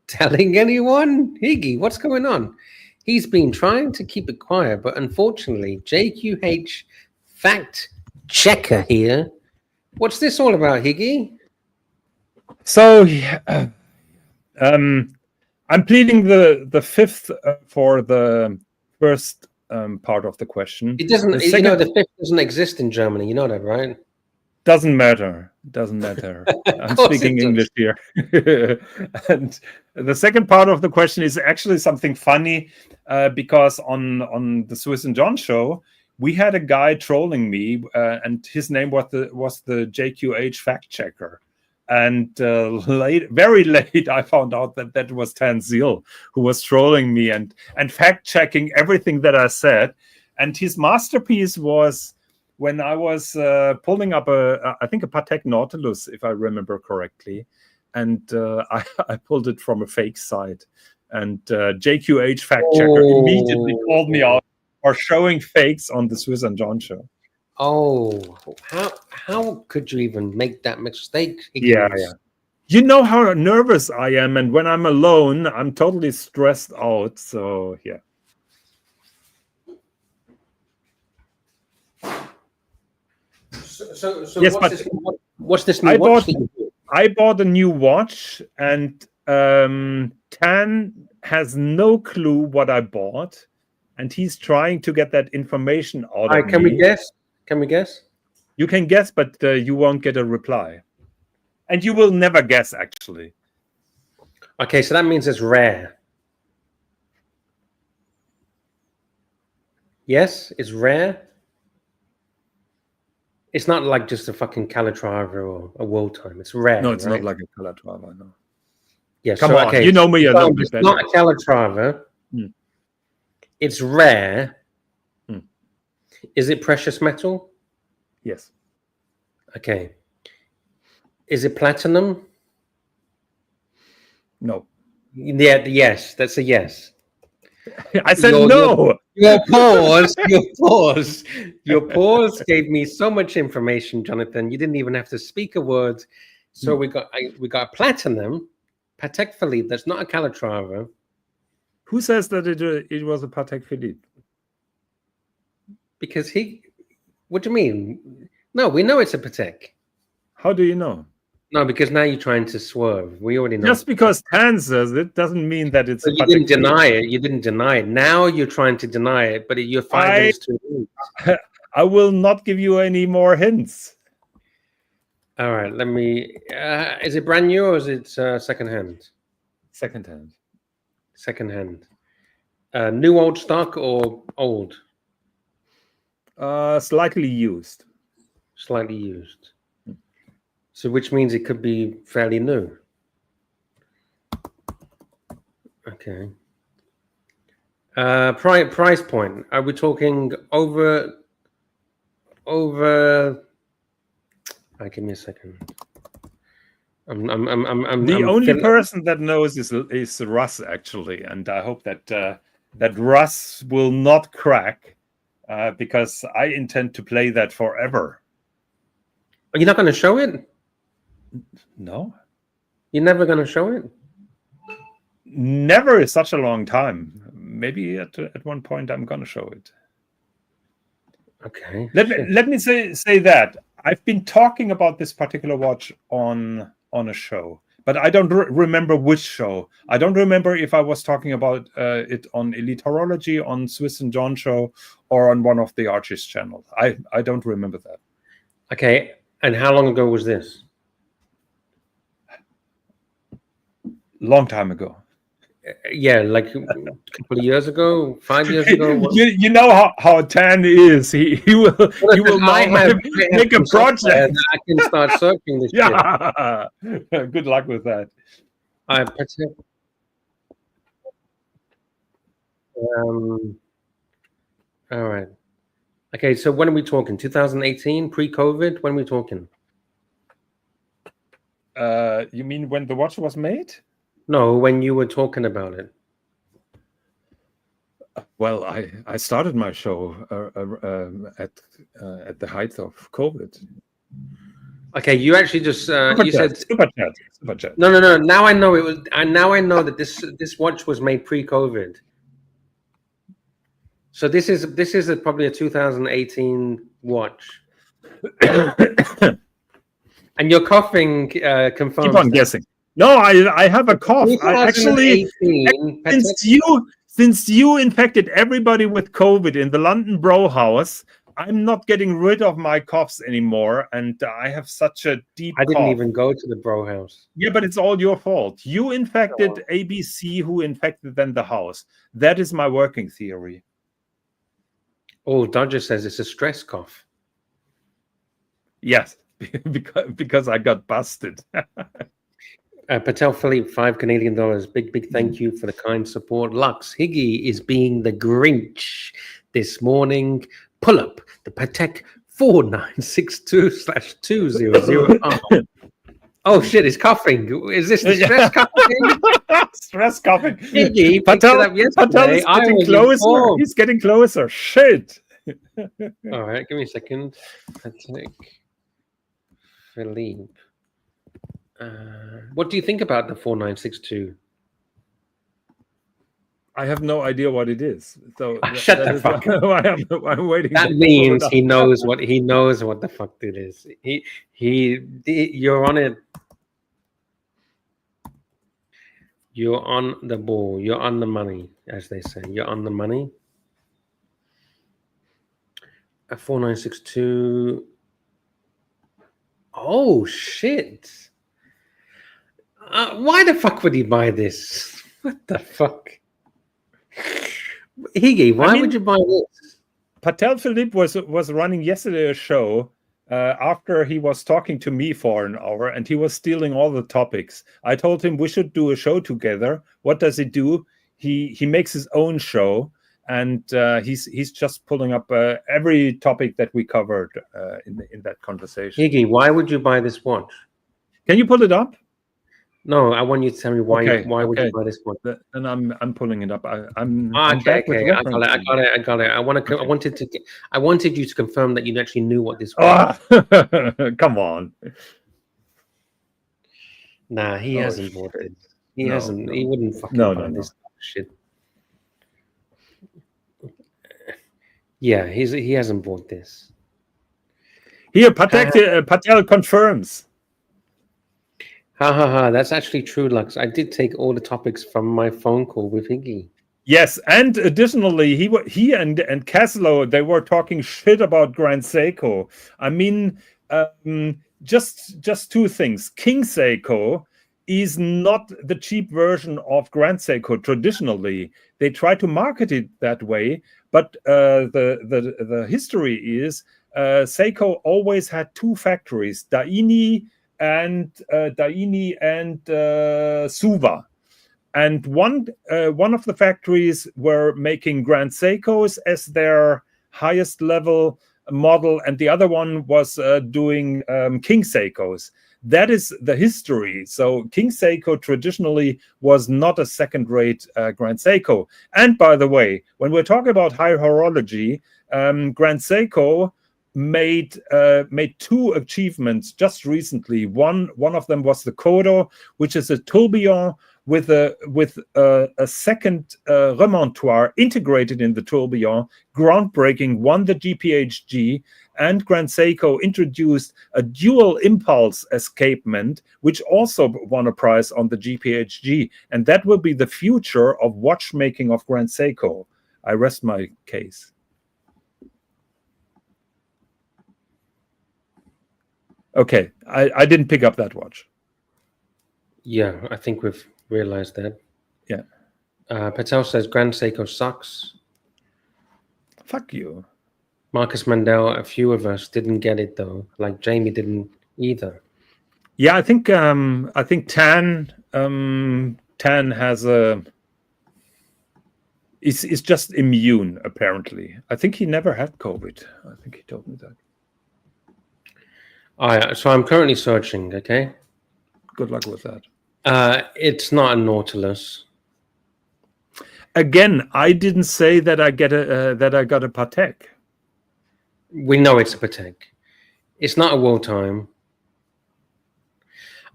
telling anyone? Higgy, what's going on? He's been trying to keep it quiet, but unfortunately, JQH fact checker here. What's this all about, Higgy? So, I'm pleading the fifth for the first part of the question. It doesn't. The fifth doesn't exist in Germany. You know that, right? Doesn't matter. Doesn't matter. I'm speaking English here. And the second part of the question is actually something funny, because on the Swiss and John show, we had a guy trolling me, and his name was the JQH fact checker. And very late, I found out that was Tanzil who was trolling me and fact checking everything that I said. And his masterpiece was when I was pulling up I think a Patek Nautilus, if I remember correctly, and I pulled it from a fake site. And JQH fact checker immediately called me out for showing fakes on the Swiss and John show. Oh, how could you even make that mistake? Yeah. You know how nervous I am, and when I'm alone, I'm totally stressed out. So yeah. So yes, what's this new watch? I bought a new watch, and Tan has no clue what I bought, and he's trying to get that information out of me. Can we guess? Can we guess? You can guess, but you won't get a reply. And you will never guess, actually. Okay, so that means it's rare. Yes, it's rare. It's not like just a fucking Calatrava or a World Time. It's rare. No, it's right? not like a Calatrava, no. Yes, Come on, you know me a little bit better. It's not a Calatrava. It's rare. Is it precious metal? Yes. Okay. Is it platinum? No. Yeah, yes. That's a yes. I said no. Your pause gave me so much information, Jonathan. You didn't even have to speak a word. So we got platinum, Patek Philippe. That's not a Calatrava. Who says that it was a Patek Philippe? Because what do you mean? No, we know it's a Patek. How do you know? No, because now you're trying to swerve. We already know. Just because Tan says it doesn't mean that it's. But you didn't deny it. You didn't deny it. Now you're trying to deny it, but you're 5 minutes too late. I will not give you any more hints. All right, let me. Is it brand new or is it second hand? Second hand. Second hand. New old stock or old? Slightly used. Slightly used. So which means it could be fairly new. Okay. Price point. Are we talking over? Give me a second. I'm the only person that knows is Russ, actually, and I hope that Russ will not crack, because I intend to play that forever. Are you not going to show it? No. You're never going to show it? Never is such a long time. Maybe at one point I'm gonna show it. Okay. Let me say that I've been talking about this particular watch on a show, but I don't remember which show. I don't remember if I was talking about it on Elite Horology, on Swiss and John show, or on one of the Archie's channels. I don't remember that. Okay. And how long ago was this? Long time ago. Yeah, like a couple of years ago, 5 years ago. You know how Tan is. He will make a project. I can start searching this. Yeah. Good luck with that. All right. Okay, so when are we talking? 2018, pre-COVID? When are we talking? You mean when the watch was made? No, when you were talking about it. Well, I started my show at the height of COVID. Okay, you actually just you said super chat. No. Now I know it was. Now I know that this watch was made pre-COVID. So this is probably a 2018 watch. And your coughing confirms. Keep on guessing. No, I have a cough. I actually, since you infected everybody with COVID in the London Bro House, I'm not getting rid of my coughs anymore, and I have such a deep I didn't cough. even go to the Bro House. Yeah, but it's all your fault. You infected ABC, who infected then the house. That is my working theory. Oh, Dodger says it's a stress cough. Yes, because I got busted. Patel Philippe, $5 Canadian. Big thank you for the kind support. Lux Higgy is being the Grinch this morning. Pull up the Patek 4962/200. Oh shit, he's coughing. Is this the stress coughing? Stress coughing. Higgy, Patel is getting closer. He's getting closer. Shit. All right, give me a second. Patek Philippe. What do you think about the 4962? I have no idea what it is. So shut the fuck up. I'm waiting. That means he knows what the fuck it is. You're on it. You're on the ball. You're on the money, as they say. You're on the money. A 4962. Oh shit. Why the fuck would he buy this? What the fuck? Higgy, why would you buy this? Patel Philippe was running yesterday a show after he was talking to me for an hour, and he was stealing all the topics. I told him we should do a show together. What does he do? He makes his own show, and he's just pulling up every topic that we covered in that conversation. Higgy, why would you buy this watch? Can you pull it up? No, I want you to tell me why. Okay, why would you buy this one? Then I'm pulling it up. I'm okay. I got it. I wanted you to confirm that you actually knew what this was. Come on. Nah, he hasn't bought it. He hasn't. No. He wouldn't fucking buy this shit. Yeah, he hasn't bought this. Here, Patel confirms. That's actually true, Lux. I did take all the topics from my phone call with Higgy. Yes, and additionally, he and Caslow, they were talking shit about Grand Seiko. I mean, just two things. King Seiko is not the cheap version of Grand Seiko traditionally. They try to market it that way, but the history is Seiko always had two factories, Daini and Suva, and one of the factories were making Grand Seikos as their highest level model, and the other one was doing King Seikos. That is the history. So King Seiko traditionally was not a second-rate Grand Seiko. And by the way, when we're talking about high horology, Grand Seiko made two achievements just recently. One of them was the Kodo, which is a tourbillon with a second remontoir integrated in the tourbillon. Groundbreaking, won the GPHG, and Grand Seiko introduced a dual impulse escapement, which also won a prize on the GPHG, and that will be the future of watchmaking of Grand Seiko. I rest my case. Okay, I didn't pick up that watch. Yeah, I think we've realized that. Yeah. Patel says Grand Seiko sucks. Fuck you. Marcus Mandel, a few of us didn't get it though. Like Jamie didn't either. Yeah, I think Tan has a is just immune apparently. I think he never had COVID. I think he told me that. All right, so I'm currently searching. Okay. Good luck with that. It's not a Nautilus. Again, I didn't say that I got a Patek. We know it's a Patek. It's not a Wool Time.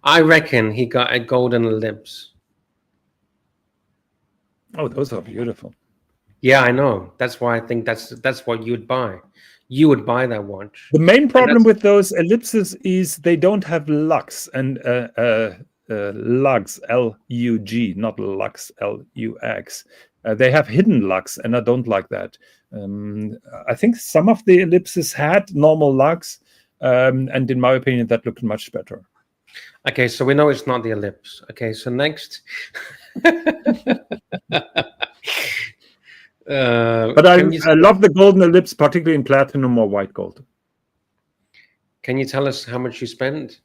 I reckon he got a golden ellipse. Oh, those are beautiful. Yeah, I know. That's why I think that's what you'd buy. You would buy that watch. The main problem with those ellipses is they don't have lux and lux, L-U-G, not lux, L-U-X. They have hidden lux, and I don't like that. I think some of the ellipses had normal lux, and in my opinion, that looked much better. Okay, so we know it's not the ellipse. Okay, so next. But I love the golden ellipse, particularly in platinum or white gold. Can you tell us how much you spent?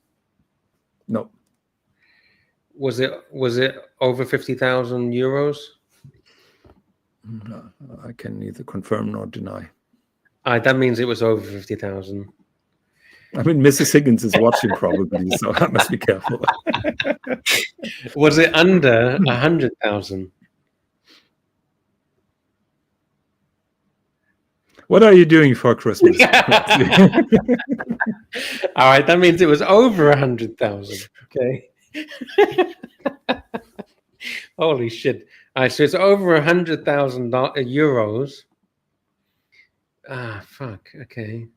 No. Was it over 50,000 euros? No, I can neither confirm nor deny. That means it was over 50,000. I mean, Mrs. Higgins is watching probably, so I must be careful. Was it under 100,000? What are you doing for Christmas? All right, that means it was over 100,000. Okay. Holy shit! All right, so it's over 100,000 euros. Ah, fuck. Okay,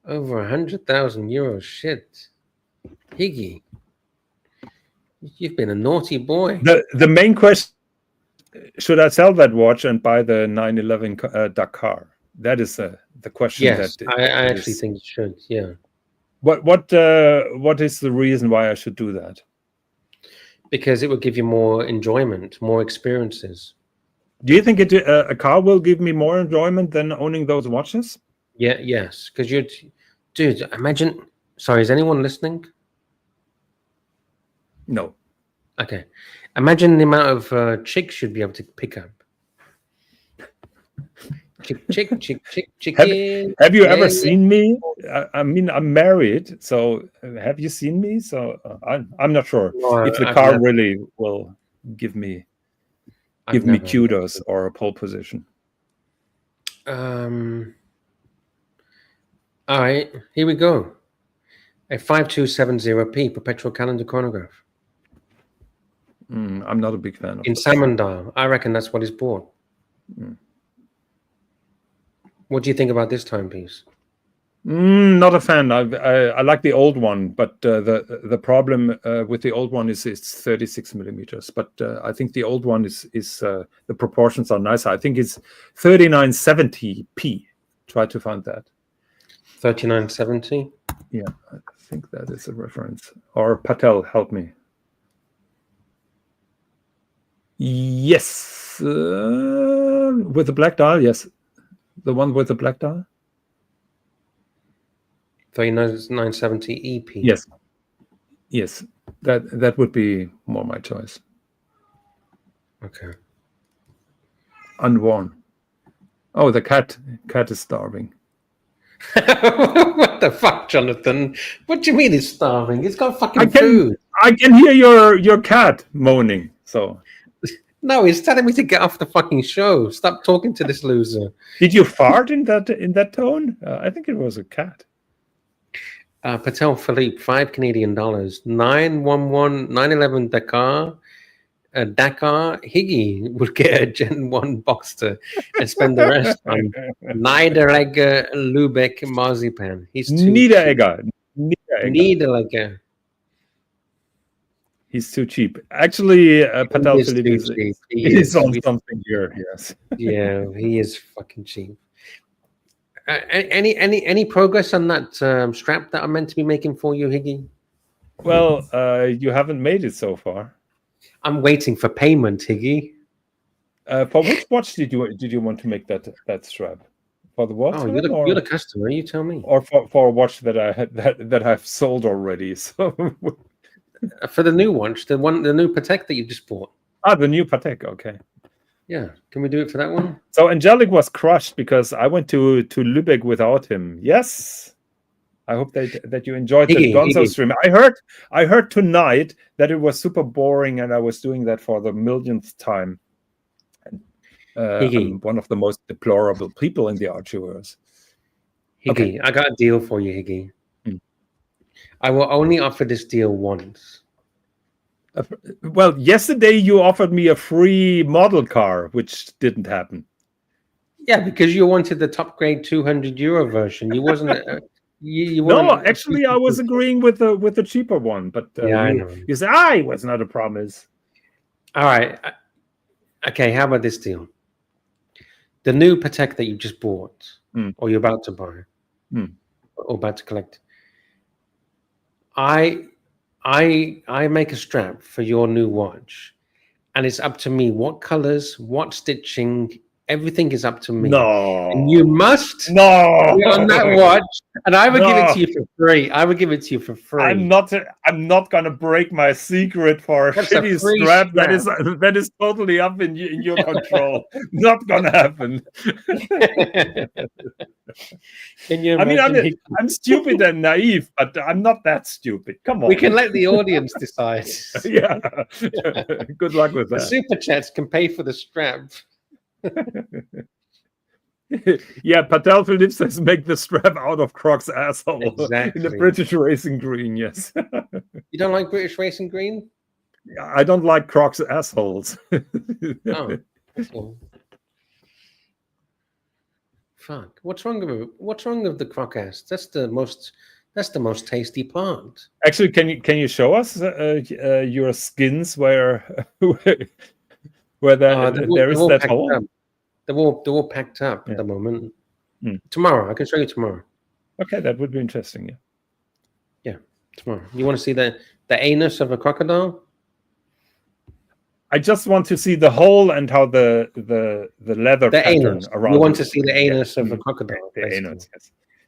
over 100,000 euros. Shit, Higgy, you've been a naughty boy. The main question: should I sell that watch and buy the 911 Dakar? That is the question. Yes, that I actually think you should. Yeah. What is the reason why I should do that? Because it would give you more enjoyment, more experiences. Do you think a car will give me more enjoyment than owning those watches? Yeah. Yes. Because dude. Imagine. Sorry, is anyone listening? No. Okay. Imagine the amount of chicks you'd be able to pick up. Chick. Have you ever seen me? I mean, I'm married, so have you seen me? So I'm not sure if the car really will give me kudos or a pole position. All right, here we go. A 5270p perpetual calendar chronograph. I'm not a big fan of in salmon dial. I reckon that's what he's bought. What do you think about this timepiece? Not a fan. I like the old one, but the problem with the old one is it's 36 millimeters. But I think the old one is the proportions are nicer. I think it's 3970p. Try to find that. 3970. Yeah, I think that is a reference. Or Patel, help me. Yes, with the black dial. Yes, the one with the black dial. 3970 EP. Yes, that would be more my choice. Okay. Unworn. Oh, the cat is starving. What the fuck, Jonathan? What do you mean it's starving? It's got fucking food. I can hear your cat moaning. So no, he's telling me to get off the fucking show. Stop talking to this loser. Did you fart in that tone? I think it was a cat. Patel Philippe, $5 Canadian, 911 911 Dakar, Dakar, Higgy would get a Gen 1 Boxster and spend the rest on Niederegger Lübeck marzipan. He's too cheap. Niederegger. Niederegger. He's too cheap. Actually, Patel He is Philippe too is, cheap. is on something here. Yes. Yeah, he is fucking cheap. Any progress on that strap that I'm meant to be making for you, Higgy? Well, you haven't made it so far. I'm waiting for payment, Higgy. For which watch did you want to make that strap? For the watch? Oh, you're the customer. You tell me. Or for a watch that I had that I've sold already. So For the new watch, the new Patek that you just bought. the new Patek. Okay. Yeah, can we do it for that one? So Angelic was crushed because I went to Lübeck without him. Yes. I hope that you enjoyed the Gonzo stream. I heard tonight that it was super boring and I was doing that for the millionth time. I'm one of the most deplorable people in the Archieverse. Higgy, okay. I got a deal for you, Higgy. I will only offer this deal once. Well, yesterday you offered me a free model car, which didn't happen. Yeah, because you wanted the top grade €200 version. You wasn't. No, actually, I was agreeing with the cheaper one, but I know. You said, it was not a promise. All right. Okay, how about this deal? The new Patek that you just bought, or you're about to buy, or about to collect. I make a strap for your new watch, and it's up to me what colors, what stitching. Everything is up to me. No, and you must be on that watch, and I would give it to you for free. I would give it to you for free. I'm not gonna break my secret for a shitty strap. That is totally up in your control. Not gonna happen. Can you? I mean, I'm stupid and naive, but I'm not that stupid. Come on. We can let the audience decide. Yeah. Good luck with that. The super chats can pay for the strap. Yeah, Patel Philippe says make the strap out of Croc's asshole. Exactly. In the British Racing Green, yes. You don't like British Racing Green? I don't like Croc's assholes. Oh. Fuck. What's wrong with the Croc ass? That's the most tasty part. Actually, can you show us your skins where there is that hole? Up. They're all packed up at the moment. Tomorrow, I can show you tomorrow. Okay, that would be interesting. Yeah, tomorrow. You want to see the anus of a crocodile? I just want to see the hole and how the leather pattern anus. around. You want to see the anus of a crocodile? The anus,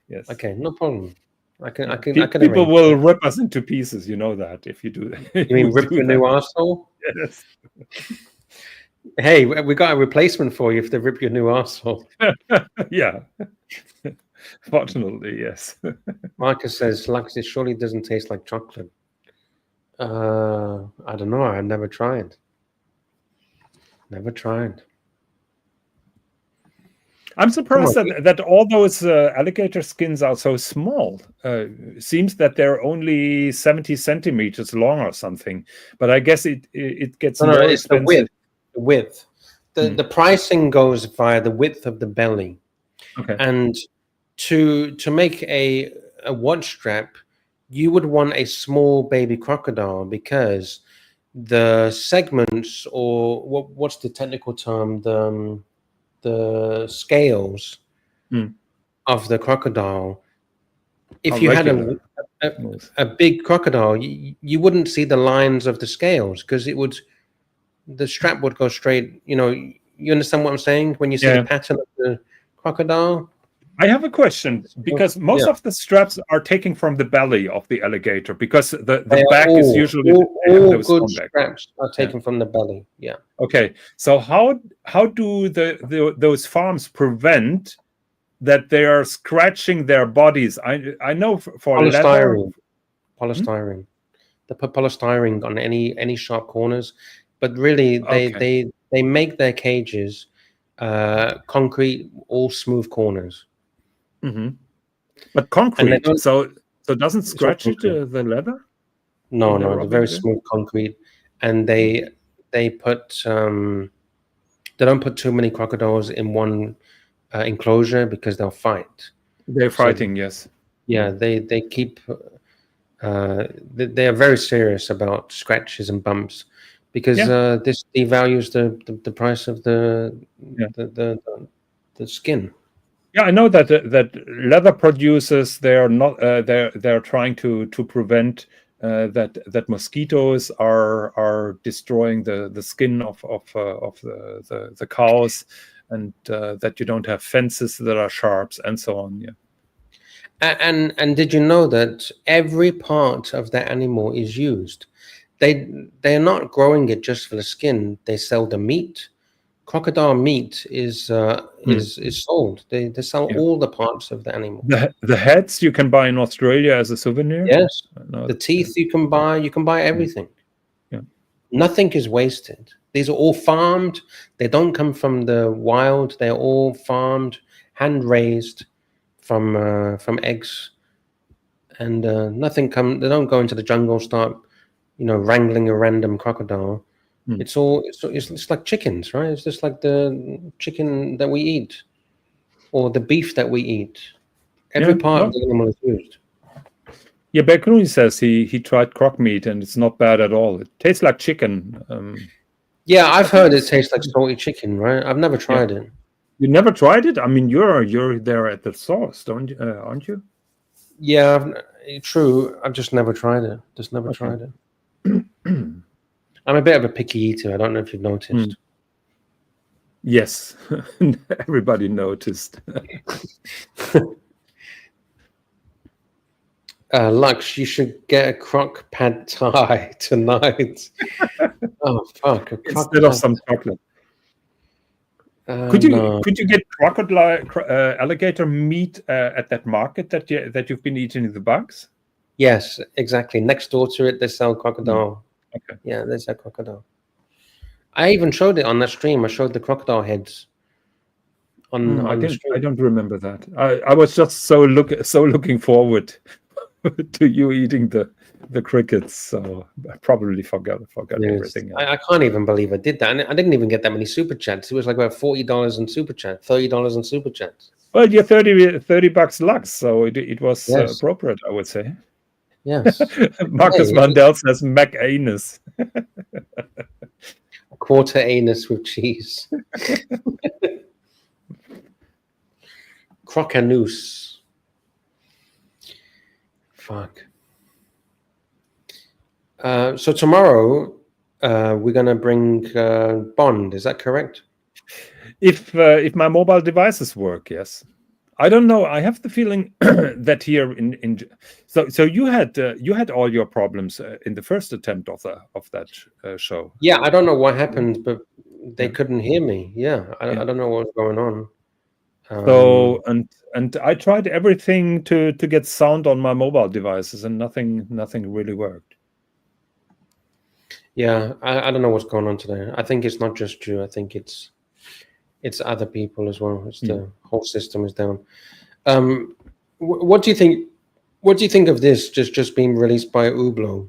yes. Okay, no problem. I can. People will rip us into pieces. You know that if you do that. You mean rip your new arsehole? Yes. Hey, we got a replacement for you if they rip your new arsehole. Yeah. Fortunately, yes. Marcus says, Lux, it surely doesn't taste like chocolate. I don't know. I've never tried. I'm surprised that all those alligator skins are so small. Seems that they're only 70 centimeters long or something. But I guess it gets more expensive. The width. The pricing goes via the width of the belly. Okay. And to make a watch strap, you would want a small baby crocodile because the segments, or what's the technical term, the scales of the crocodile. If you had a big crocodile, you wouldn't see the lines of the scales because the strap would go straight. You know, you understand what I'm saying when you see the pattern of the crocodile. I have a question because most of the straps are taken from the belly of the alligator because the back is usually all good straps are taken from the belly. Yeah. Okay. So how do those farms prevent that they are scratching their bodies? I know for polystyrene. They put polystyrene on any sharp corners, but really they make their cages concrete, all smooth corners. But concrete, so doesn't scratch the leather? No, they're very smooth concrete, and they they don't put too many crocodiles in one enclosure because they'll fight. They're So, fighting, yes. yeah, they keep they are very serious about scratches and bumps because this devalues the price of the skin. Yeah, I know that that leather producers, they are not they're trying to prevent that mosquitoes are destroying the skin of the cows, and that you don't have fences that are sharp and so on. Yeah. And did you know that every part of the animal is used? They're not growing it just for the skin. They sell the meat. Crocodile meat is sold. They sell all the parts of the animal. The heads you can buy in Australia as a souvenir. Yes. No, The teeth you can buy everything. Yeah. Nothing is wasted. These are all farmed. They don't come from the wild. They're all farmed, hand raised from eggs, and nothing they don't go into the jungle, start wrangling a random crocodile. It's like chickens, right? It's just like the chicken that we eat or the beef that we eat. Every part of the animal is used. Yeah, Bekuni says he tried croc meat and it's not bad at all. It tastes like chicken. Yeah, I've heard it tastes like salty chicken, right? I've never tried it. You never tried it? I mean, you're there at the source, don't you? Aren't you? Yeah, true. I've just never tried it. Tried it. I'm a bit of a picky eater. I don't know if you've noticed. Yes, everybody noticed. Lux, you should get a croc pad thai tonight. Oh fuck! Instead of some chocolate. Could you get crocodile alligator meat at that market that you've been eating the bugs? Yes, exactly. Next door to it, they sell crocodile. Okay. Yeah, they sell crocodile. I even showed it on that stream. I showed the crocodile heads on the stream. I don't remember that. I was just so looking forward to you eating the crickets, so I probably forgot everything else. I can't even believe I did that. And I didn't even get that many super chats. It was like about $40 in super chat, $30 in super chats. Well, you're $30 Lux, so it was appropriate, I would say. Yes. Marcus Mandel says Mac anus. A quarter anus with cheese. Crocanus. Fuck. So tomorrow we're gonna bring Bond. Is that correct? If my mobile devices work, yes. I don't know. I have the feeling that here so you had all your problems in the first attempt of that show. Yeah, I don't know what happened, but they couldn't hear me. Yeah, I don't know what was going on. So and I tried everything to get sound on my mobile devices, and nothing really worked. Yeah, I don't know what's going on today. I think it's not just you. I think it's other people as well. It's the whole system is down. What do you think? What do you think of this just being released by Hublot?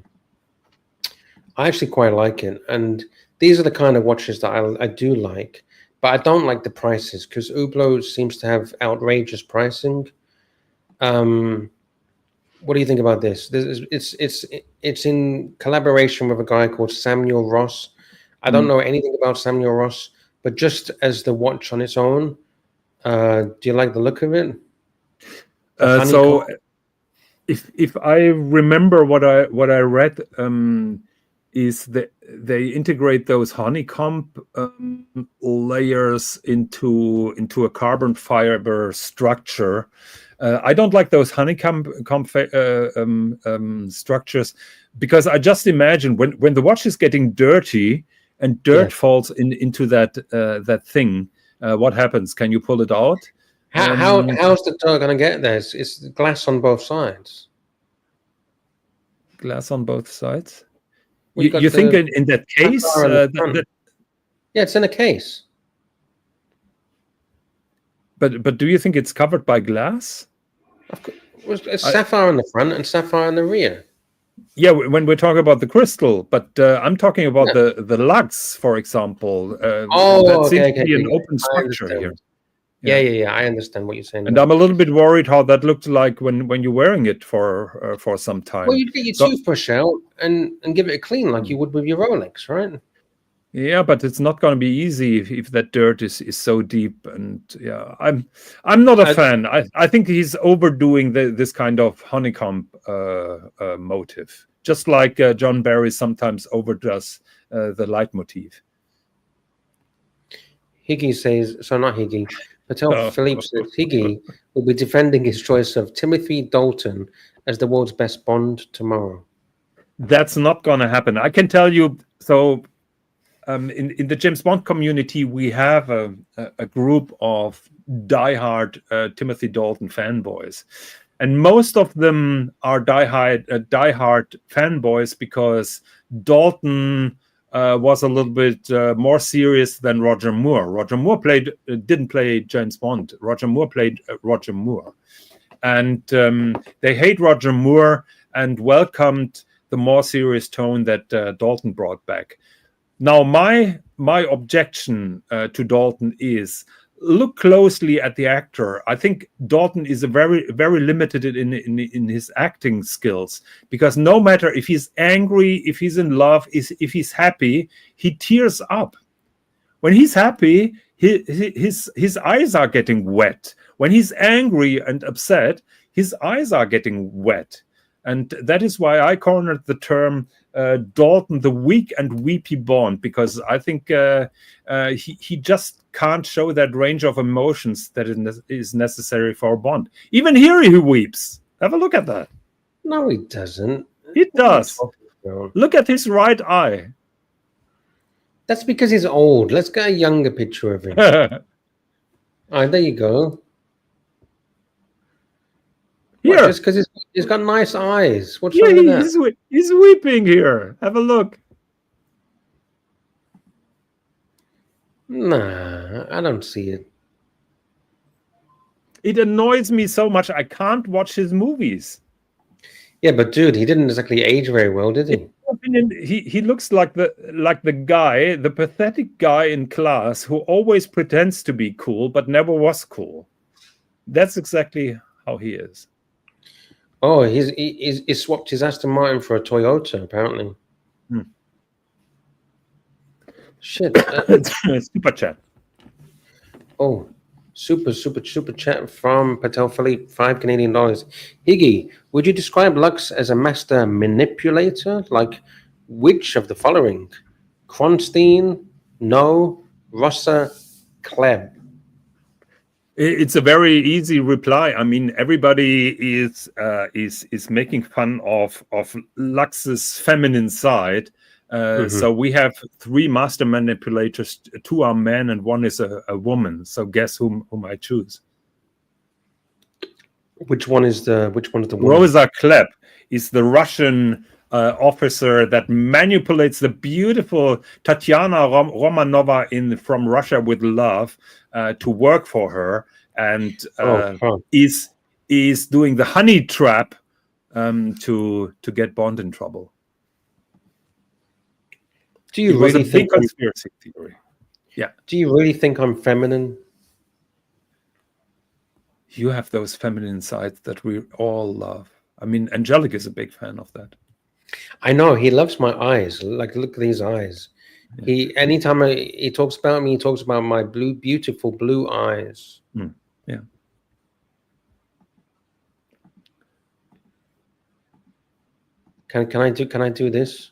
I actually quite like it, and these are the kind of watches that I do like, but I don't like the prices because Hublot seems to have outrageous pricing. What do you think about this? It's in collaboration with a guy called Samuel Ross. I don't know anything about Samuel Ross, but just as the watch on its own, do you like the look of it? So, if I remember what I read, is that they integrate those honeycomb layers into a carbon fiber structure. I don't like those honeycomb structures because I just imagine when the watch is getting dirty and dirt falls into that thing, what happens? Can you pull it out? How's the dirt going to get there? It's glass on both sides. Glass on both sides. Well, you think in that case? Yeah, it's in a case. But do you think it's covered by glass? It's sapphire in the front and sapphire in the rear. Yeah, when we're talking about the crystal, but I'm talking about the lux, for example. That Oh, seems okay, to okay, be okay, an okay. open I structure here. understand. Yeah. I understand what you're saying And now. I'm a little bit worried how that looked like when you're wearing it for some time. Well, you'd get your So toothbrush out and give it a clean like you would with your Rolex, right? yeah, but it's not going to be easy if that dirt is so deep. And yeah, I'm not a fan. I think he's overdoing this kind of honeycomb motive, just like John Barry sometimes overdoes the leitmotif. Higgy says, so not Higgy, Patel Oh. Philippe says Higgy will be defending his choice of Timothy Dalton as the world's best Bond tomorrow. That's not going to happen. I can tell you. So in the James Bond community, we have a group of diehard Timothy Dalton fanboys. And most of them are diehard fanboys because Dalton was a little bit more serious than Roger Moore. Roger Moore didn't play James Bond. Roger Moore played Roger Moore. And they hate Roger Moore and welcomed the more serious tone that Dalton brought back. Now, my objection to Dalton is look closely at the actor. I think Dalton is very limited in his acting skills, because no matter if he's angry, if he's in love, if he's happy, he tears up. When he's happy, his eyes are getting wet. When he's angry and upset, his eyes are getting wet. And that is why I cornered the term Dalton, the weak and weepy Bond, because I think he just can't show that range of emotions that is necessary for Bond. Even here he weeps. Have a look at that. No, he doesn't. He does. Look at his right eye. That's because he's old. Let's get a younger picture of him. All right, there you go. Here. What, just because he's got nice eyes. What's wrong with that? He's weeping here. Have a look. Nah, I don't see it. It annoys me so much. I can't watch his movies. Yeah, but dude, he didn't exactly age very well, did he? In my opinion, he looks like the guy, the pathetic guy in class who always pretends to be cool but never was cool. That's exactly how he is. Oh, he swapped his Aston Martin for a Toyota, apparently. Shit. Super chat. Oh, super chat from Patel Philippe, $5 Canadian. Higgy, would you describe Lux as a master manipulator? Like which of the following? Kronstein, No, Rosser, Kleb. It's a very easy reply. I mean, everybody is making fun of Lux's feminine side. So we have 3 master manipulators. 2 are men and 1 is a woman. So guess whom I choose? Which one is the woman? Rosa Klebb is the Russian officer that manipulates the beautiful Tatiana Romanova from Russia with Love to work for her, and is doing the honey trap to get Bond in trouble. Do you really think conspiracy theory? Yeah. Do you really think I'm feminine? You have those feminine sides that we all love. I mean, Angelic is a big fan of that. I know, he loves my eyes. Like, look at these eyes. Yeah. Anytime he talks about me, he talks about my beautiful blue eyes. Yeah. Can I do this?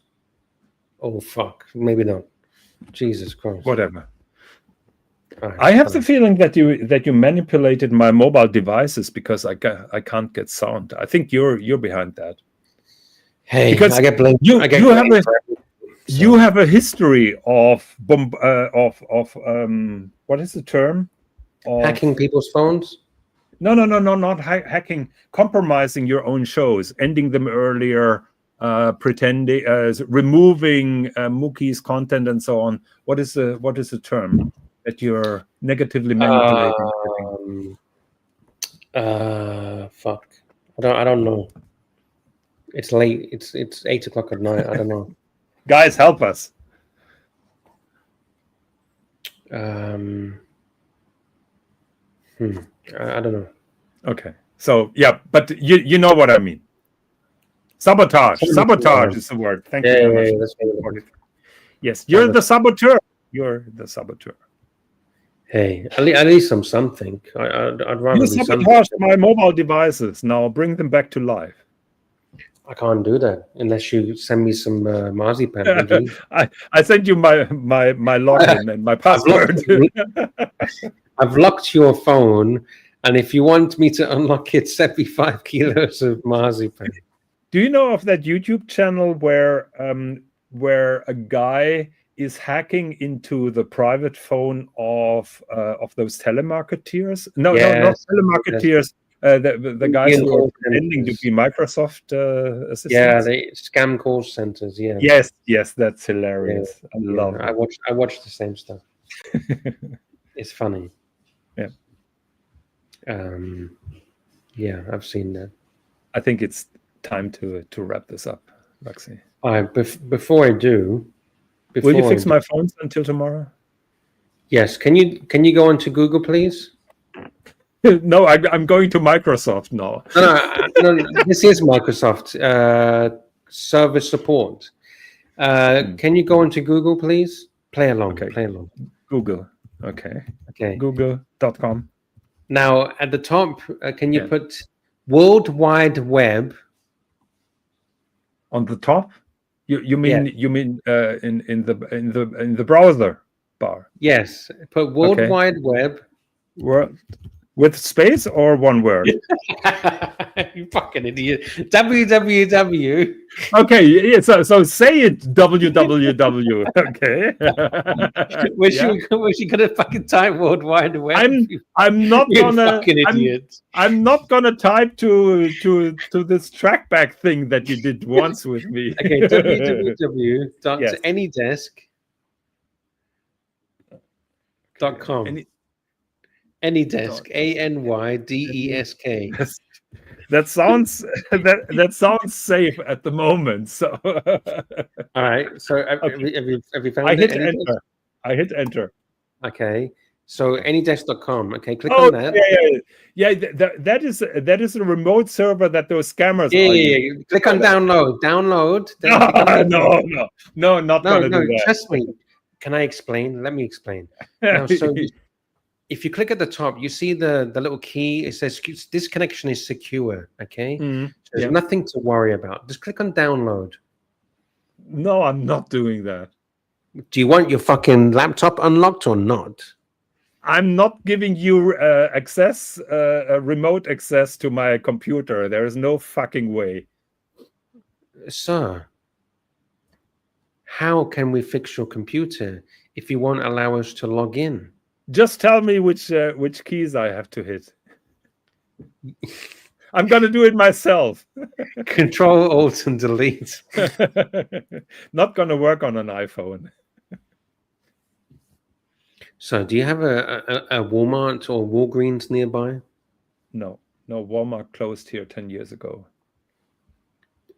Oh fuck, maybe not. Jesus Christ. Whatever. Right, I have the feeling that you manipulated my mobile devices because I can't get sound. I think you're behind that. Hey, because I get blamed. You have a history of what is the term? Hacking people's phones? No, not hacking. Compromising your own shows, ending them earlier, pretending, removing Mookie's content, and so on. What is the term that you're negatively manipulating? Fuck. I don't know. It's late. It's 8 o'clock at night. I don't know. Guys, help us. I don't know. Okay. So yeah, but you know what I mean. Sabotage. Sabotage is the word. Thank you very much. That's what it is. Yes, you're the saboteur. You're the saboteur. Hey, at least I'm something. I'd rather You be something. sabotaged my mobile devices. Now bring them back to life. I can't do that unless you send me some marzipan. Would you? I sent you my login and my password. I've locked your phone, and if you want me to unlock it, send me 5 kilos of marzipan. Do you know of that YouTube channel where a guy is hacking into the private phone of those telemarketeers? No, not telemarketeers. The guys who are pretending to be Microsoft assistants. Yeah, they scam call centers. Yeah. Yes, that's hilarious. Yeah, I love it. I watch the same stuff. It's funny. Yeah. Yeah, I've seen that. I think it's time to wrap this up, Luxy. Before I do, will you fix my phones until tomorrow? Yes. Can you go onto Google, please? No, I'm going to Microsoft now. No, this is Microsoft service support. Can you go into Google, please? Play along. Okay. Play along. Google. Okay. Okay. Google.com. Now at the top, can you put World Wide Web on the top? You mean in the browser bar? Yes. Put World Wide Web. With space or one word? You fucking idiot. www. Okay, yeah, so say it www. Okay. Was she gonna fucking type World Wide Web? I'm not gonna fucking idiot. I'm not gonna type to this trackback thing that you did once with me. Okay, www.anydesk.com. Anydesk, ANYDESK. That sounds that sounds safe at the moment. So all right. So have you found I it? hit enter. I hit enter. Okay. So anydesk.com. Okay, click on that. Yeah. That is a remote server that those scammers are using. Click on download. Download. No, not gonna do that. Trust me. Can I explain? Let me explain. Now, so if you click at the top, you see the little key. It says this connection is secure. Okay, so there's nothing to worry about. Just click on download. No, I'm not doing that. Do you want your fucking laptop unlocked or not? I'm not giving you remote access to my computer. There is no fucking way. Sir, how can we fix your computer if you won't allow us to log in? Just tell me which keys I have to hit. I'm gonna do it myself. Control, Alt, and Delete. Not gonna work on an iPhone. So, do you have a Walmart or Walgreens nearby? No, Walmart closed here 10 years ago.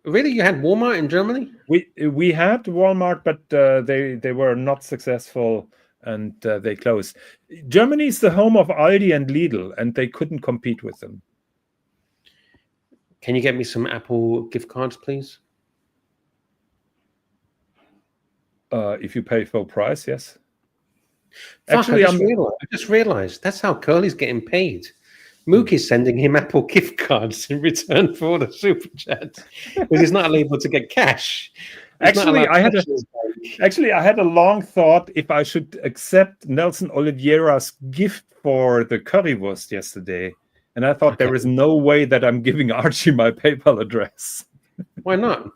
Really, you had Walmart in Germany? We had Walmart, but they were not successful. And they closed. Germany is the home of Aldi and Lidl, and they couldn't compete with them. Can you get me some Apple gift cards, please? If you pay full price, yes. Actually, I just realized that's how Curly's getting paid. Mookie's sending him Apple gift cards in return for all the super chats because he's not able to get cash. Actually, I had a long thought if I should accept Nelson Oliveira's gift for the currywurst yesterday, and I thought there is no way that I'm giving Archie my PayPal address. Why not?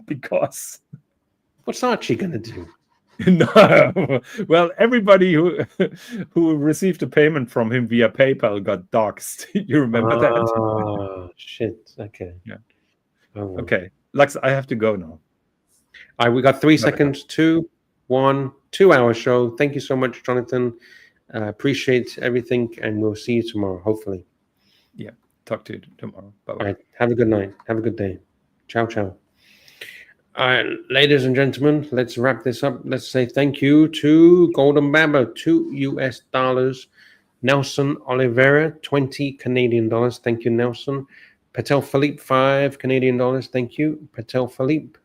Because what's Archie gonna do? No, well, everybody who received a payment from him via PayPal got doxxed. You remember that? Oh shit! Okay. Yeah. Oh, well. Okay. Lux, I have to go now. All right, we got 3 seconds. 2, 1, 2-hour show. Thank you so much, Jonathan. Appreciate everything, and we'll see you tomorrow, hopefully. Yeah. talk to you tomorrow. Bye All bye. right. Have a good night. Have a good day. Ciao, ciao. All right, ladies and gentlemen, let's wrap this up. Let's say thank you to Golden Bamba, $2. Nelson Oliveira, 20 Canadian dollars. Thank you, Nelson. Patel Philippe, 5 Canadian dollars. Thank you. Patel Philippe.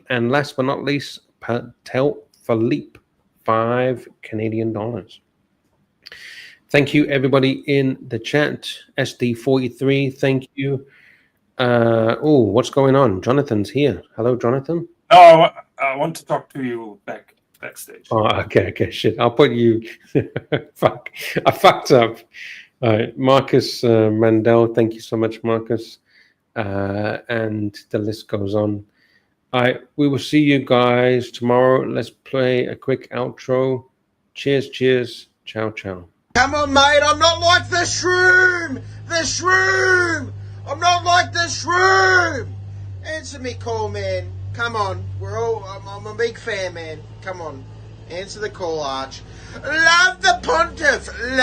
And last but not least, Patel Philippe, 5 Canadian dollars. Thank you, everybody in the chat. SD43, thank you. Oh, what's going on? Jonathan's here. Hello, Jonathan. No, I want to talk to you backstage. Oh, okay, shit. I'll put you. Fuck, I fucked up. All right, Marcus Mandel. Thank you so much, Marcus. And the list goes on. All right, we will see you guys tomorrow. Let's play a quick outro. Cheers. Ciao. Come on, mate, I'm not like the shroom! The shroom! I'm not like the shroom! Answer me call, man. Come on. I'm a big fan, man. Come on. Answer the call, Arch. Love the pontiff! Love